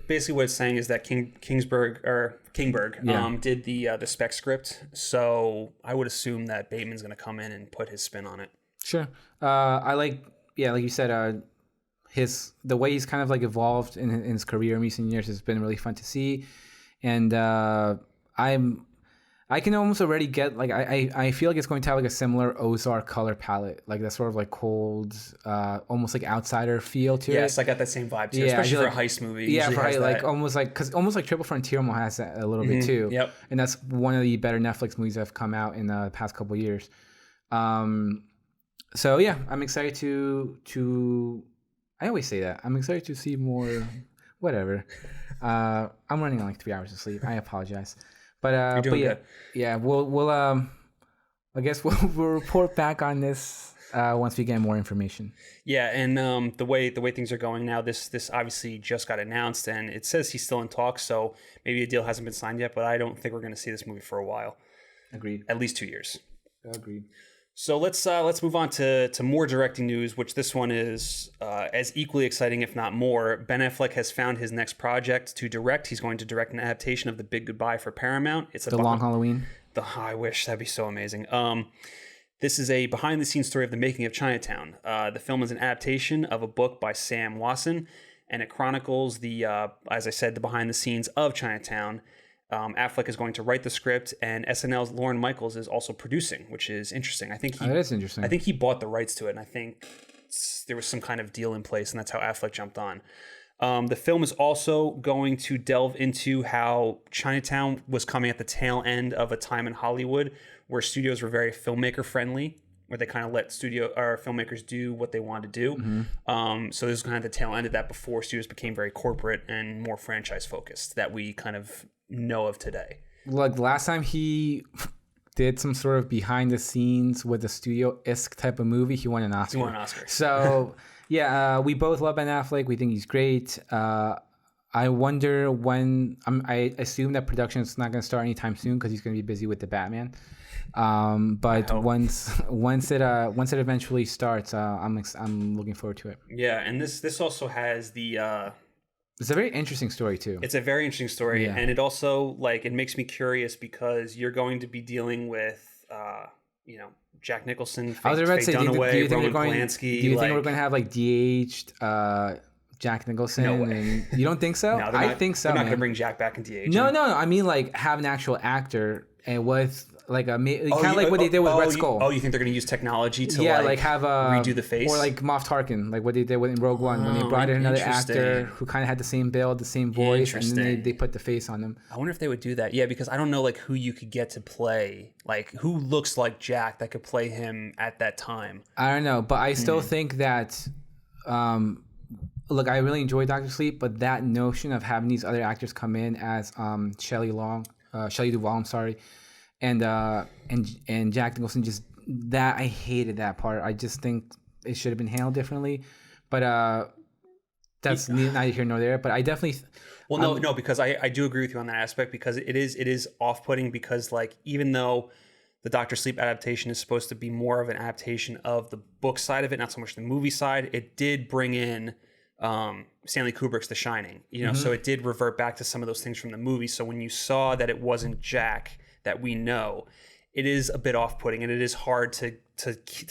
A: basically what it's saying is that Kinberg did the spec script. So I would assume that Bateman's going to come in and put his spin on it.
B: Sure. I like you said, the way he's kind of like evolved in his career in recent years has been really fun to see, and I can almost already get like I feel like it's going to have like a similar Ozark color palette, like that sort of like cold, almost like outsider feel to it.
A: Yes, I got that same vibe too, especially for a heist movie.
B: Yeah, for like almost like Triple Frontier almost has that a little bit too.
A: Yep.
B: And that's one of the better Netflix movies that have come out in the past couple of years. So yeah, I'm excited to. I always say that I'm excited to see more. Whatever. I'm running on like 3 hours of sleep. I apologize. But
A: good.
B: We'll I guess we'll report back on this once we get more information.
A: Yeah, and the way things are going now, this obviously just got announced, and it says he's still in talks, so maybe a deal hasn't been signed yet. But I don't think we're going to see this movie for a while.
B: Agreed.
A: At least 2 years.
B: Agreed.
A: So let's move on to more directing news, which this one is as equally exciting, if not more. Ben Affleck has found his next project to direct. He's going to direct an adaptation of The Big Goodbye for Paramount. It's
B: The Long Halloween.
A: I wish that'd be so amazing. This is a behind-the-scenes story of the making of Chinatown. The film is an adaptation of a book by Sam Wasson, and it chronicles as I said, the behind-the-scenes of Chinatown. Affleck is going to write the script, and SNL's Lorne Michaels is also producing, which is interesting. I think
B: that is interesting.
A: I think he bought the rights to it, and I think there was some kind of deal in place, and that's how Affleck jumped on. The film is also going to delve into how Chinatown was coming at the tail end of a time in Hollywood where studios were very filmmaker friendly, where they kind of let filmmakers do what they wanted to do. Mm-hmm. So this is kind of the tail end of that before studios became very corporate and more franchise focused that we kind of know of today.
B: Like last time he did some sort of behind the scenes with a studio-esque type of movie, he won an Oscar. So yeah, we both love Ben Affleck. We think he's great. I wonder when. I assume that production is not going to start anytime soon because he's going to be busy with the Batman. But once it eventually starts, I'm looking forward to it.
A: Yeah, and this also has the.
B: It's a very interesting story too.
A: It's a very interesting story, and it also it makes me curious because you're going to be dealing with Jack Nicholson,
B: I was about to say,
A: Dunaway,
B: do you think
A: Roman Polanski.
B: Do you think we're going to have de-aged Jack Nicholson?
A: No way.
B: And you don't think so?
A: No, I think so. They're not going to bring Jack back in de-aging.
B: No. I mean, have an actual actor and with like a kind of like what they did with Red Skull.
A: You think they're going to use technology to
B: have a
A: redo the face,
B: or like Moff Tarkin, like what they did in Rogue One when they brought in another actor who kind of had the same build, the same voice, and then they put the face on him.
A: I wonder if they would do that. Yeah, because I don't know like who you could get to play, like who looks like Jack that could play him at that time.
B: I don't know, but I still think that. Look, I really enjoy Doctor Sleep, but that notion of having these other actors come in as Shelley Duvall, I'm sorry, and Jack Nicholson, just that I hated that part. I just think it should have been handled differently, but that's neither here nor there. But I definitely.
A: Well, no, because I do agree with you on that aspect, because it is off-putting, because like even though the Doctor Sleep adaptation is supposed to be more of an adaptation of the book side of it, not so much the movie side, it did bring in Stanley Kubrick's The Shining, so it did revert back to some of those things from the movie. So when you saw that it wasn't Jack that we know, it is a bit off-putting, and it is hard to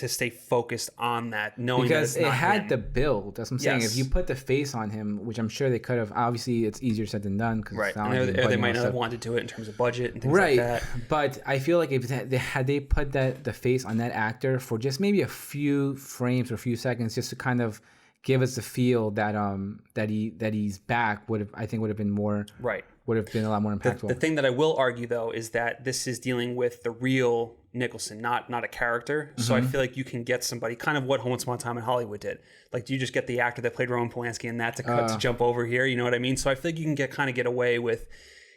A: stay focused on that, knowing
B: because
A: that it's not
B: it had
A: him.
B: the build. That's what I'm saying.
A: Yes.
B: If you put the face on him, which I'm sure they could have, obviously it's easier said than done.
A: Right, and they might not have wanted to do it in terms of budget and things like that.
B: But I feel like if they put the face on that actor for just maybe a few frames or a few seconds, just to kind of give us the feel that he's back, would have been more
A: right.
B: Would have been a lot more impactful.
A: The thing that I will argue though is that this is dealing with the real Nicholson, not a character. So I feel like you can get somebody, kind of what Once Upon a Time in Hollywood did. Like, do you just get the actor that played Roman Polanski and that to jump over here? You know what I mean? So I feel like you can get away with,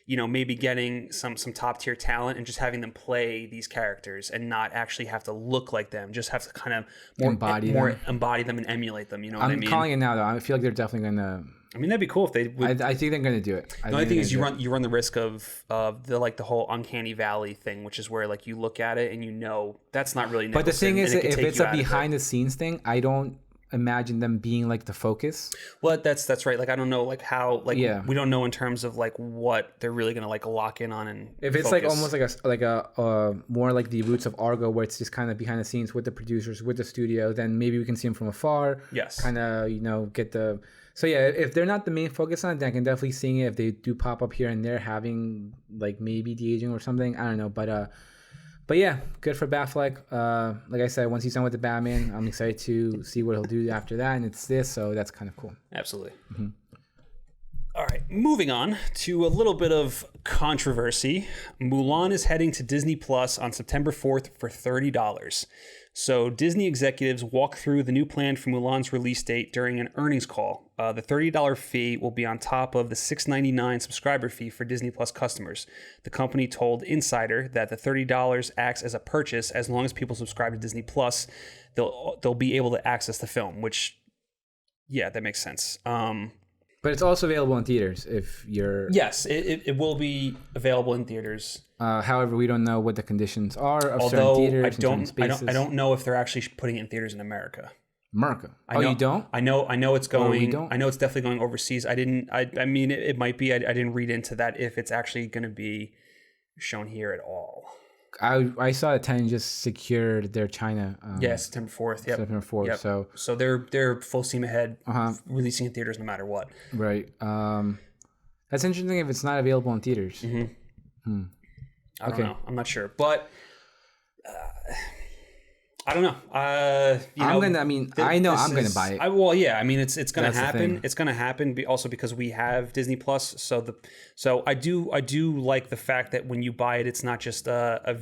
A: maybe getting some top tier talent and just having them play these characters and not actually have to look like them. Just have to kind of embody them and emulate them. You know what I mean?
B: I'm calling it now though. I feel like they're definitely going to.
A: I mean, that'd be cool if they would.
B: I think they're going to do it.
A: The only thing is you run the risk of the whole uncanny valley thing, which is where like you look at it and that's not really Nicholson.
B: But the thing is, if it's a behind the scenes thing, I don't imagine them being like the focus.
A: Well, that's right. Like I don't know like how we don't know in terms of like what they're really going to like lock in on, and
B: if it's
A: focus.
B: like almost like a more like the roots of Argo, where it's just kind of behind the scenes with the producers, with the studio, then maybe we can see them from afar.
A: Yes.
B: Kind of get the. So yeah, if they're not the main focus on it, then I can definitely see it. If they do pop up here and there, having like maybe de-aging or something, I don't know. But yeah, good for Batfleck. Like I said, once he's done with the Batman, I'm excited to see what he'll do after that, and it's this, so that's kind of cool.
A: Absolutely. Mm-hmm. All right, moving on to a little bit of controversy. Mulan is heading to DisneyPlus on September 4th for $30. So Disney executives walk through the new plan for Mulan's release date during an earnings call. The $30 fee will be on top of the $6.99 subscriber fee for Disney Plus customers. The company told Insider that the $30 acts as a purchase as long as people subscribe to Disney Plus. They'll be able to access the film, which, yeah, that makes sense.
B: But it's also available in theaters if you're.
A: Yes, it will be available in theaters.
B: However, we don't know what the conditions are of certain theaters.
A: I don't know if they're actually putting it in theaters in America.
B: You don't?
A: I know it's going. I know it's definitely going overseas. I mean, it might be. I didn't read into that if it's actually going to be shown here at all.
B: I saw that Tenet just secured their China.
A: September 4th. Yep.
B: September 4th. Yep.
A: So they're full steam ahead, releasing in theaters no matter what.
B: Right. That's interesting if it's not available in theaters.
A: Mm-hmm. I don't know. I'm not sure, but I don't know. I'm gonna buy it. I mean, it's gonna happen. It's gonna happen. Also because we have Disney Plus, so I do like the fact that when you buy it, it's not just a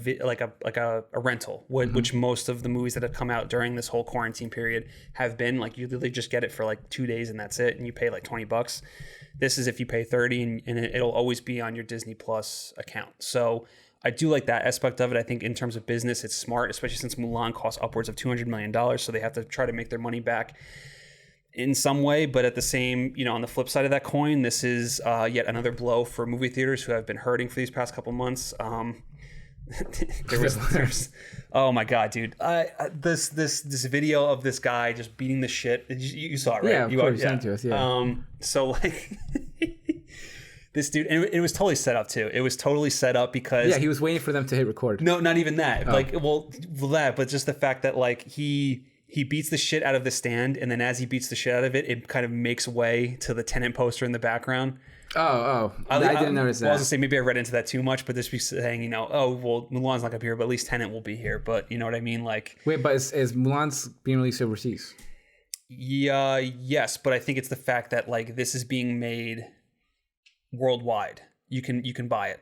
A: rental, which most of the movies that have come out during this whole quarantine period have been. Like you literally just get it for like 2 days and that's it, and you pay like $20. This is if you pay $30, and it'll always be on your Disney Plus account. So I do like that aspect of it. I think in terms of business, it's smart, especially since Mulan costs upwards of $200 million. So they have to try to make their money back in some way. But at the same, on the flip side of that coin, this is yet another blow for movie theaters who have been hurting for these past couple months. There's oh my god, dude! This video of this guy just beating the shit. You saw it, right?
B: Yeah, of course. Sent to us, yeah.
A: So like. This dude, and it was totally set up too. It was totally set up because
B: he was waiting for them to hit record.
A: No, not even that. But just the fact that like he beats the shit out of the stand, and then as he beats the shit out of it, it kind of makes way to the Tenet poster in the background.
B: I didn't notice that.
A: Well, I was gonna say maybe I read into that too much, but this be saying, you know, oh well, Mulan's not gonna be here, but at least Tenet will be here. But you know what I mean? Like,
B: wait, but is Mulan's being released overseas?
A: Yeah, yes, but I think it's the fact that like this is being made worldwide. You can buy it.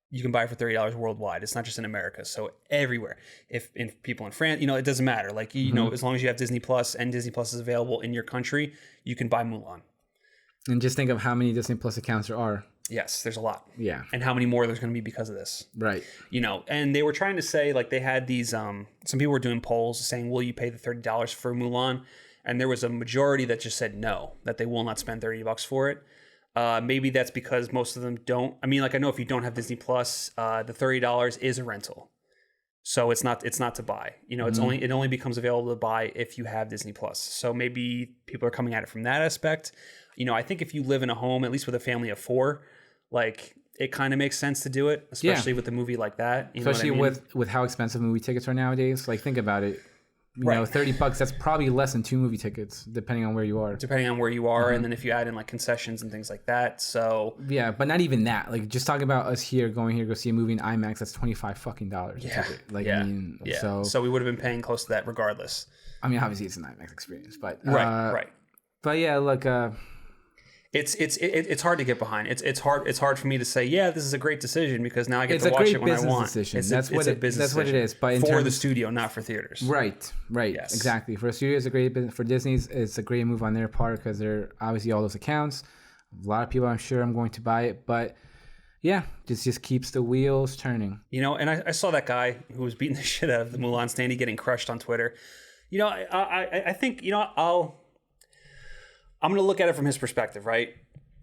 A: You can buy it for $30 worldwide. It's not just in America, so everywhere. If people in France, you know, it doesn't matter. Like you know, as long as you have DisneyPlus and DisneyPlus is available in your country, you can buy Mulan.
B: And just think of how many DisneyPlus accounts there are.
A: Yes, there's a lot.
B: Yeah.
A: And how many more there's going to be because of this.
B: Right.
A: You know, and they were trying to say, like, they had these, some people were doing polls saying, will you pay the $30 for Mulan? And there was a majority that just said no, that they will not spend $30 for it. Maybe that's because most of them don't. I mean, like, I know if you don't have Disney Plus, the $30 is a rental. So it's not to buy. You know, it only becomes available to buy if you have Disney Plus. So maybe people are coming at it from that aspect. You know, I think if you live in a home, at least with a family of 4, like it kind of makes sense to do it, especially with a movie like that. You
B: especially
A: know what I mean?
B: with how expensive movie tickets are nowadays. Like, think about it. You know, $30, that's probably less than 2 movie tickets, depending on where you are.
A: And then if you add in like concessions and things like that. So
B: yeah, but not even that. Like, just talk about us going here to go see a movie in IMAX. That's $25
A: yeah,
B: ticket. Like,
A: yeah,
B: I mean,
A: yeah. So we would have been paying close to that regardless.
B: I mean, obviously it's an IMAX experience, but
A: right.
B: But yeah, look,
A: it's hard to get behind. It's hard for me to say, yeah, this is a great decision because now I get to watch it when I want.
B: Decision.
A: That's what it is. But for the studio, not for theaters.
B: Right. Yes. Exactly. For a studio, it's a great business. For Disney's, it's a great move on their part because they're obviously all those accounts. A lot of people, I'm sure, I'm going to buy it, but yeah, this just keeps the wheels turning.
A: You know, and I saw that guy who was beating the shit out of the Mulan standee getting crushed on Twitter. You know, I think, you know, I'm going to look at it from his perspective, right?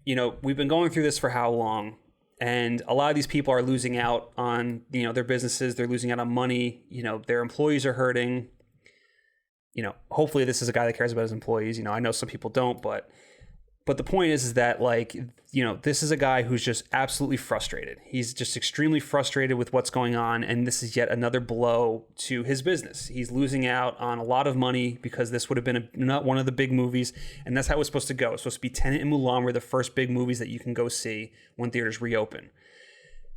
A: You know, we've been going through this for how long? And a lot of these people are losing out on, you know, their businesses. They're losing out on money. You know, their employees are hurting. You know, hopefully this is a guy that cares about his employees. You know, I know some people don't, but the point is that, like, you know, this is a guy who's just absolutely frustrated. He's just extremely frustrated with what's going on. And this is yet another blow to his business. He's losing out on a lot of money because this would have been not one of the big movies. And that's how it's supposed to go. It's supposed to be Tenet and Mulan were the first big movies that you can go see when theaters reopen.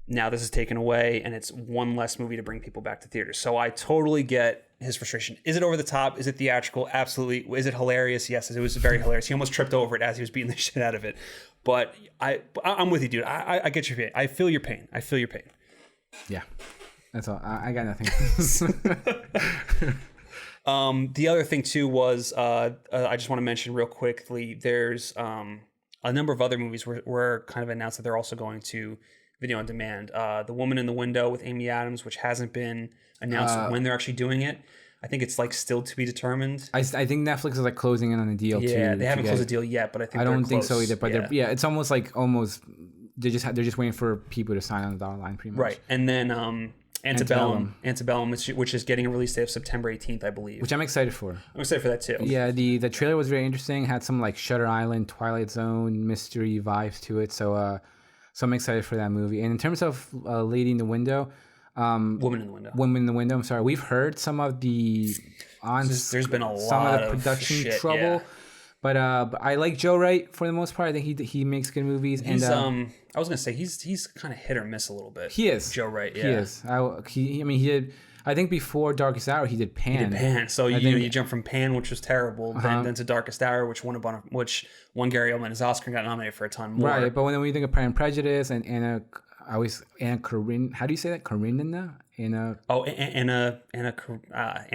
A: Now this is taken away and it's one less movie to bring people back to theaters. So I totally get his frustration. Is it over the top? Is it theatrical? Absolutely. Is it hilarious? Yes, it was very hilarious. He almost tripped over it as he was beating the shit out of it. But I'm with you, dude. I get your pain. I feel your pain.
B: Yeah, that's all. I got nothing.
A: The other thing too was I just want to mention real quickly. There's a number of other movies were kind of announced that they're also going to video on demand. The Woman in the Window with Amy Adams, which hasn't been announced when they're actually doing it. I think it's like still to be determined.
B: I think Netflix is like closing in on a deal too.
A: Yeah, they haven't closed a deal yet, but I don't
B: think so either. But it's almost they're just waiting for people to sign on the dotted line, pretty much.
A: Right, and then Antebellum, which is getting a release date of September 18th, I believe.
B: Which I'm excited for.
A: I'm excited for that too.
B: Yeah, the trailer was very interesting. Had some like Shutter Island, Twilight Zone, mystery vibes to it. So I'm excited for that movie. And in terms of Lady in the Window.
A: Woman in the Window.
B: I'm sorry. We've heard some of the
A: there's been a lot
B: some of the production trouble,
A: yeah.
B: But I like Joe Wright for the most part. I think he makes good movies.
A: He's, I was gonna say he's kind of hit or miss a little bit.
B: He is
A: Joe Wright. Yeah.
B: He is. He did. I think before Darkest Hour he did Pan.
A: So you jump from Pan, which was terrible, then to Darkest Hour, which won Gary Oldman his Oscar and got nominated for a ton more.
B: Right, but when you think of Pride and Prejudice and Anna Karenina. How do you say that? Karenina? Anna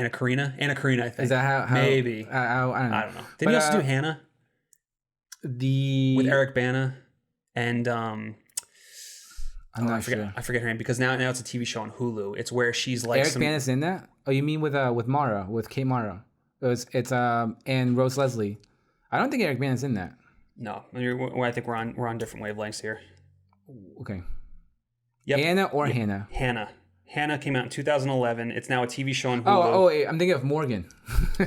B: Karenina. I think.
A: Is that how maybe?
B: I don't know.
A: Did he also do Hannah? With Eric Bana and
B: I'm not sure.
A: I forget her name because now it's a TV show on Hulu. It's where she's like
B: Eric Bana's in that. Oh, you mean with Mara, with Kate Mara? It's and Rose Leslie. I don't think Eric Bana's in that.
A: No, I think we're on different wavelengths here.
B: Okay.
A: Yep.
B: Anna or Hannah?
A: Hannah came out in 202011. It's now a TV show on Hulu.
B: Oh, wait, I'm thinking of Morgan.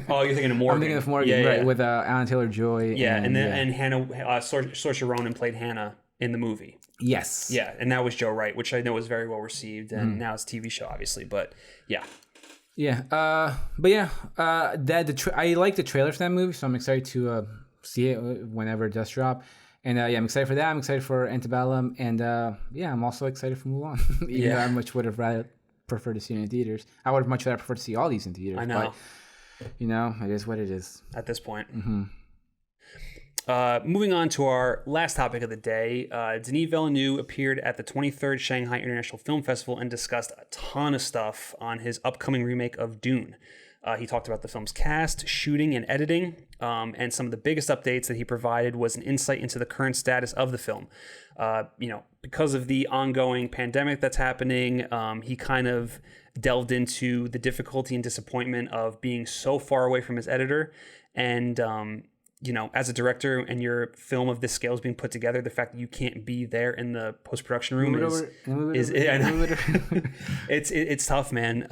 A: Oh, you're thinking of Morgan.
B: I'm thinking of Morgan, right, with Alan Taylor-Joy.
A: Yeah, and Hannah, Saoirse Ronan played Hannah in the movie.
B: Yes.
A: Yeah, and that was Joe Wright, which I know was very well received, and now it's a TV show, obviously, but yeah.
B: Yeah, but yeah, I like the trailer for that movie, so I'm excited to see it whenever it does drop. And yeah, I'm excited for that. I'm excited for Antebellum, and yeah, I'm also excited for Mulan. Even though I much would have rather preferred to see it in theaters. I would have much rather preferred to see all these in theaters.
A: I know.
B: But, you know, it is what it is
A: at this point. Moving on to our last topic of the day, Denis Villeneuve appeared at the 23rd Shanghai International Film Festival and discussed a ton of stuff on his upcoming remake of Dune. He talked about the film's cast, shooting, and editing, and some of the biggest updates that he provided was an insight into the current status of the film. Because of the ongoing pandemic that's happening, he kind of delved into the difficulty and disappointment of being so far away from his editor, and as a director and your film of this scale is being put together, the fact that you can't be there in the post-production room it's tough, man.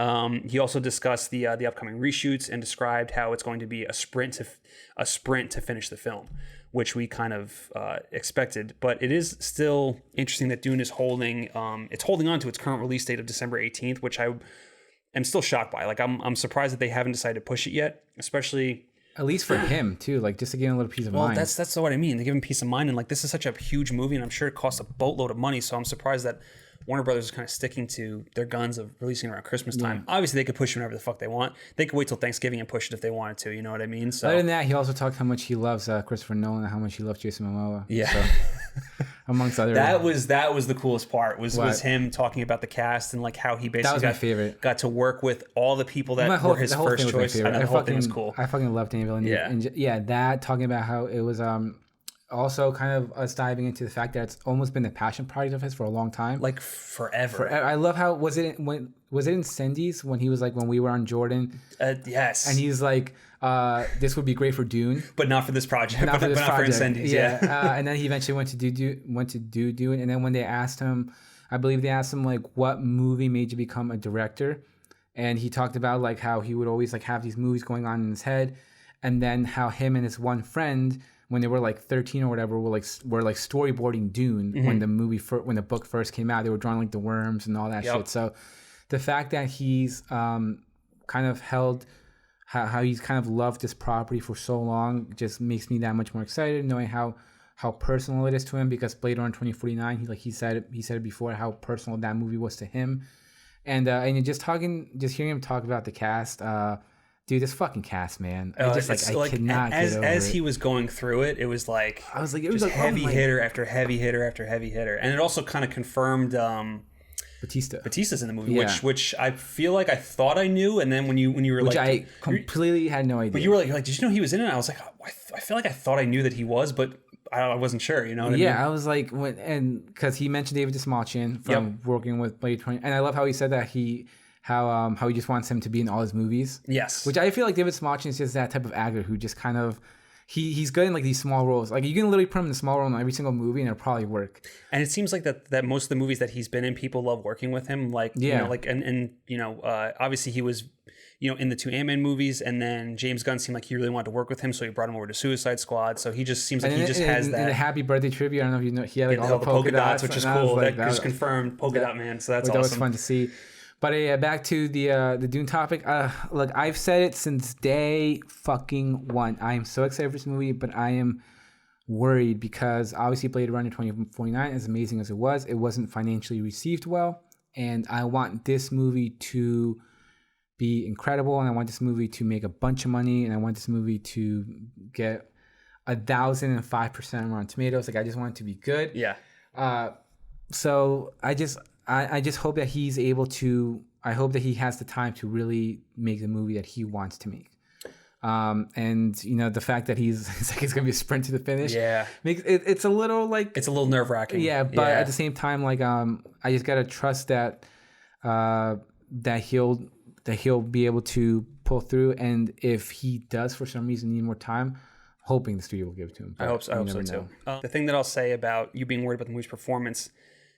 A: He also discussed the upcoming reshoots and described how it's going to be a sprint to finish the film, which we kind of expected. But it is still interesting that Dune is holding on to its current release date of December 18th, which I am still shocked by. Like I'm surprised that they haven't decided to push it yet, especially.
B: At least for him too, like just to get a little peace of mind.
A: Well, that's what I mean. They give him peace of mind, and like this is such a huge movie, and I'm sure it costs a boatload of money. So I'm surprised that Warner Brothers is kind of sticking to their guns of releasing around Christmas time. Obviously, they could push it whenever the fuck they want. They could wait till Thanksgiving and push it if they wanted to. You know what I mean? So
B: other than that, he also talked how much he loves Christopher Nolan and how much he loves Jason Momoa.
A: Yeah.
B: So, amongst other.
A: That was the coolest part was him talking about the cast and like how he basically got to work with all the people that were his first choice. I know the whole thing was cool.
B: I fucking love Denis Villeneuve.
A: Yeah.
B: And that talking about how it was also kind of us diving into the fact that it's almost been a passion project of his for a long time,
A: like forever.
B: I love how was it in Cindy's when he was like when we were on Jordan?
A: Yes.
B: And he's like, this would be great for Dune,
A: but not for this project. Not for Incendies.
B: Yeah. And then he eventually went to do Dune, and then when they asked him, I believe they asked him like, what movie made you become a director? And he talked about like how he would always like have these movies going on in his head, and then how him and his one friend, when they were like 13 or whatever, were like storyboarding Dune when the book first came out. They were drawing like the worms and all that shit. So the fact that he's kind of held how he's kind of loved this property for so long just makes me that much more excited, knowing how personal it is to him, because Blade Runner 2049, he said it before, how personal that movie was to him. And just hearing him talk about the cast, dude, this fucking cast, man. I could not get over it.
A: As he was going through it, it was like
B: I was like, it was like
A: heavy hitter after heavy hitter after heavy hitter, and it also kind of confirmed Batista's in the movie, which I feel like I thought I knew, and then when you were
B: which
A: like,
B: I completely had no idea.
A: But you were like, did you know he was in it? I was like, I feel like I thought I knew that he was, but I wasn't sure. You know what I mean?
B: I was like, because he mentioned David Dastmalchian from working with Blade 20, and I love how he said that how he just wants him to be in all his movies.
A: Yes.
B: Which I feel like David Dastmalchian is just that type of actor who just kind of he's good in like these small roles. Like you can literally put him in a small role in every single movie and it'll probably work.
A: And it seems like that most of the movies that he's been in, people love working with him. Like obviously he was in the two Ant-Man movies, and then James Gunn seemed like he really wanted to work with him, so he brought him over to Suicide Squad. So he just seems like he just has that.
B: And the Happy Birthday tribute, I don't know if you know, he had like all the
A: polka dots, which is cool.
B: Like,
A: that just confirmed polka dot man. So that's awesome.
B: That was fun to see. But back to the Dune topic. Look, I've said it since day fucking one. I am so excited for this movie, but I am worried because obviously Blade Runner 2049, as amazing as it wasn't financially received well. And I want this movie to be incredible, and I want this movie to make a bunch of money, and I want this movie to get 1,005% on Rotten Tomatoes. Like I just want it to be good.
A: Yeah.
B: So I just hope that he's able to. I hope that he has the time to really make the movie that he wants to make. And the fact that it's gonna be a sprint to the finish.
A: Yeah,
B: makes it's a little like
A: it's a little nerve wracking.
B: Yeah, but at the same time, like I just gotta trust that that he'll be able to pull through. And if he does for some reason need more time, hoping the studio will give it to him.
A: I hope so too. The thing that I'll say about you being worried about the movie's performance.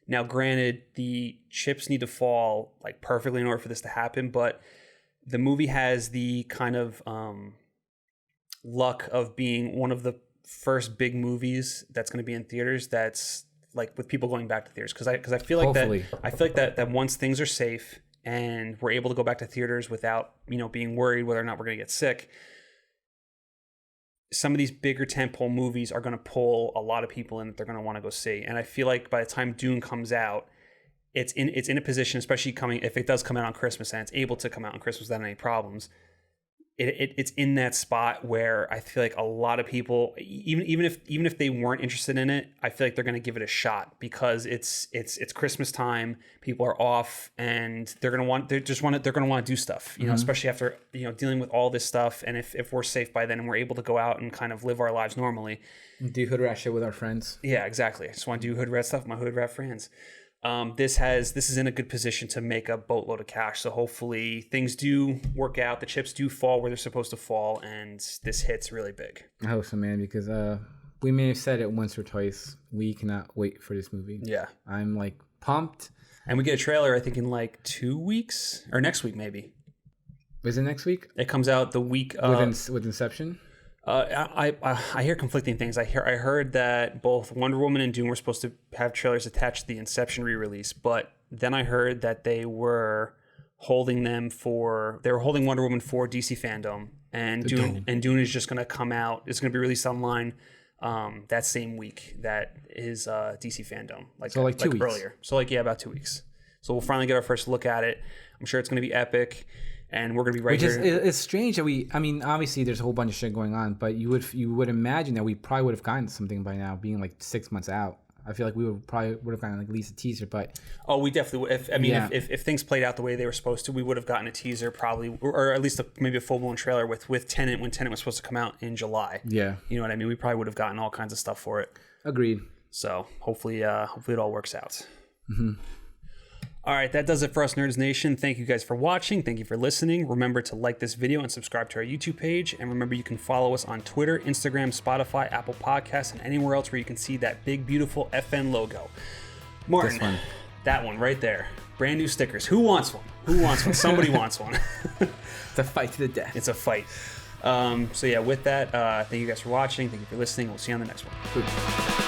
A: Now, granted, the chips need to fall like perfectly in order for this to happen, but the movie has the kind of luck of being one of the first big movies that's going to be in theaters. That's like with people going back to theaters, because I feel like that once things are safe and we're able to go back to theaters without being worried whether or not we're going to get sick. some of these bigger tentpole movies are going to pull a lot of people in that they're going to want to go see. And I feel like by the time Dune comes out, it's in a position, especially if it does come out on Christmas and it's able to come out on Christmas without any problems. It's in that spot where I feel like a lot of people, even if they weren't interested in it, I feel like they're going to give it a shot because it's Christmas time. People are off, and they're going to want to do stuff. You know, especially after dealing with all this stuff. And if we're safe by then and we're able to go out and kind of live our lives normally,
B: do hood rat shit with our friends.
A: Yeah, exactly. I just want to do hood rat stuff with my hood rat friends. This is in a good position to make a boatload of cash. So hopefully things do work out. The chips do fall where they're supposed to fall, and this hits really big.
B: I hope so, man, because we may have said it once or twice. We cannot wait for this movie.
A: Yeah.
B: I'm like pumped.
A: And we get a trailer, I think, in like 2 weeks or next week, maybe.
B: Is it next week?
A: It comes out the week
B: with Inception.
A: I hear conflicting things. I heard that both Wonder Woman and Dune were supposed to have trailers attached to the Inception re-release, but then I heard that they were holding Wonder Woman for DC Fandom, and Dune is just going to come out. It's going to be released online that same week that is DC Fandom, like 2 weeks earlier. So about 2 weeks. So we'll finally get our first look at it. I'm sure it's going to be epic. And we're going to be right here.
B: It's strange that obviously there's a whole bunch of shit going on, but you would imagine that we probably would have gotten something by now, being like 6 months out. I feel like we would have gotten like at least a teaser, but...
A: Oh, we definitely would. If things played out the way they were supposed to, we would have gotten a teaser probably, or at least maybe a full-blown trailer with Tenet when Tenet was supposed to come out in July.
B: Yeah.
A: You know what I mean? We probably would have gotten all kinds of stuff for it.
B: Agreed.
A: So hopefully it all works out. Mm-hmm. All right, that does it for us, Nerds Nation. Thank you guys for watching. Thank you for listening. Remember to like this video and subscribe to our YouTube page. And remember, you can follow us on Twitter, Instagram, Spotify, Apple Podcasts, and anywhere else where you can see that big, beautiful FN logo. Martin, that one right there. Brand new stickers. Who wants one? Somebody wants one.
B: It's a fight to the death.
A: It's a fight. With that, thank you guys for watching. Thank you for listening. We'll see you on the next one.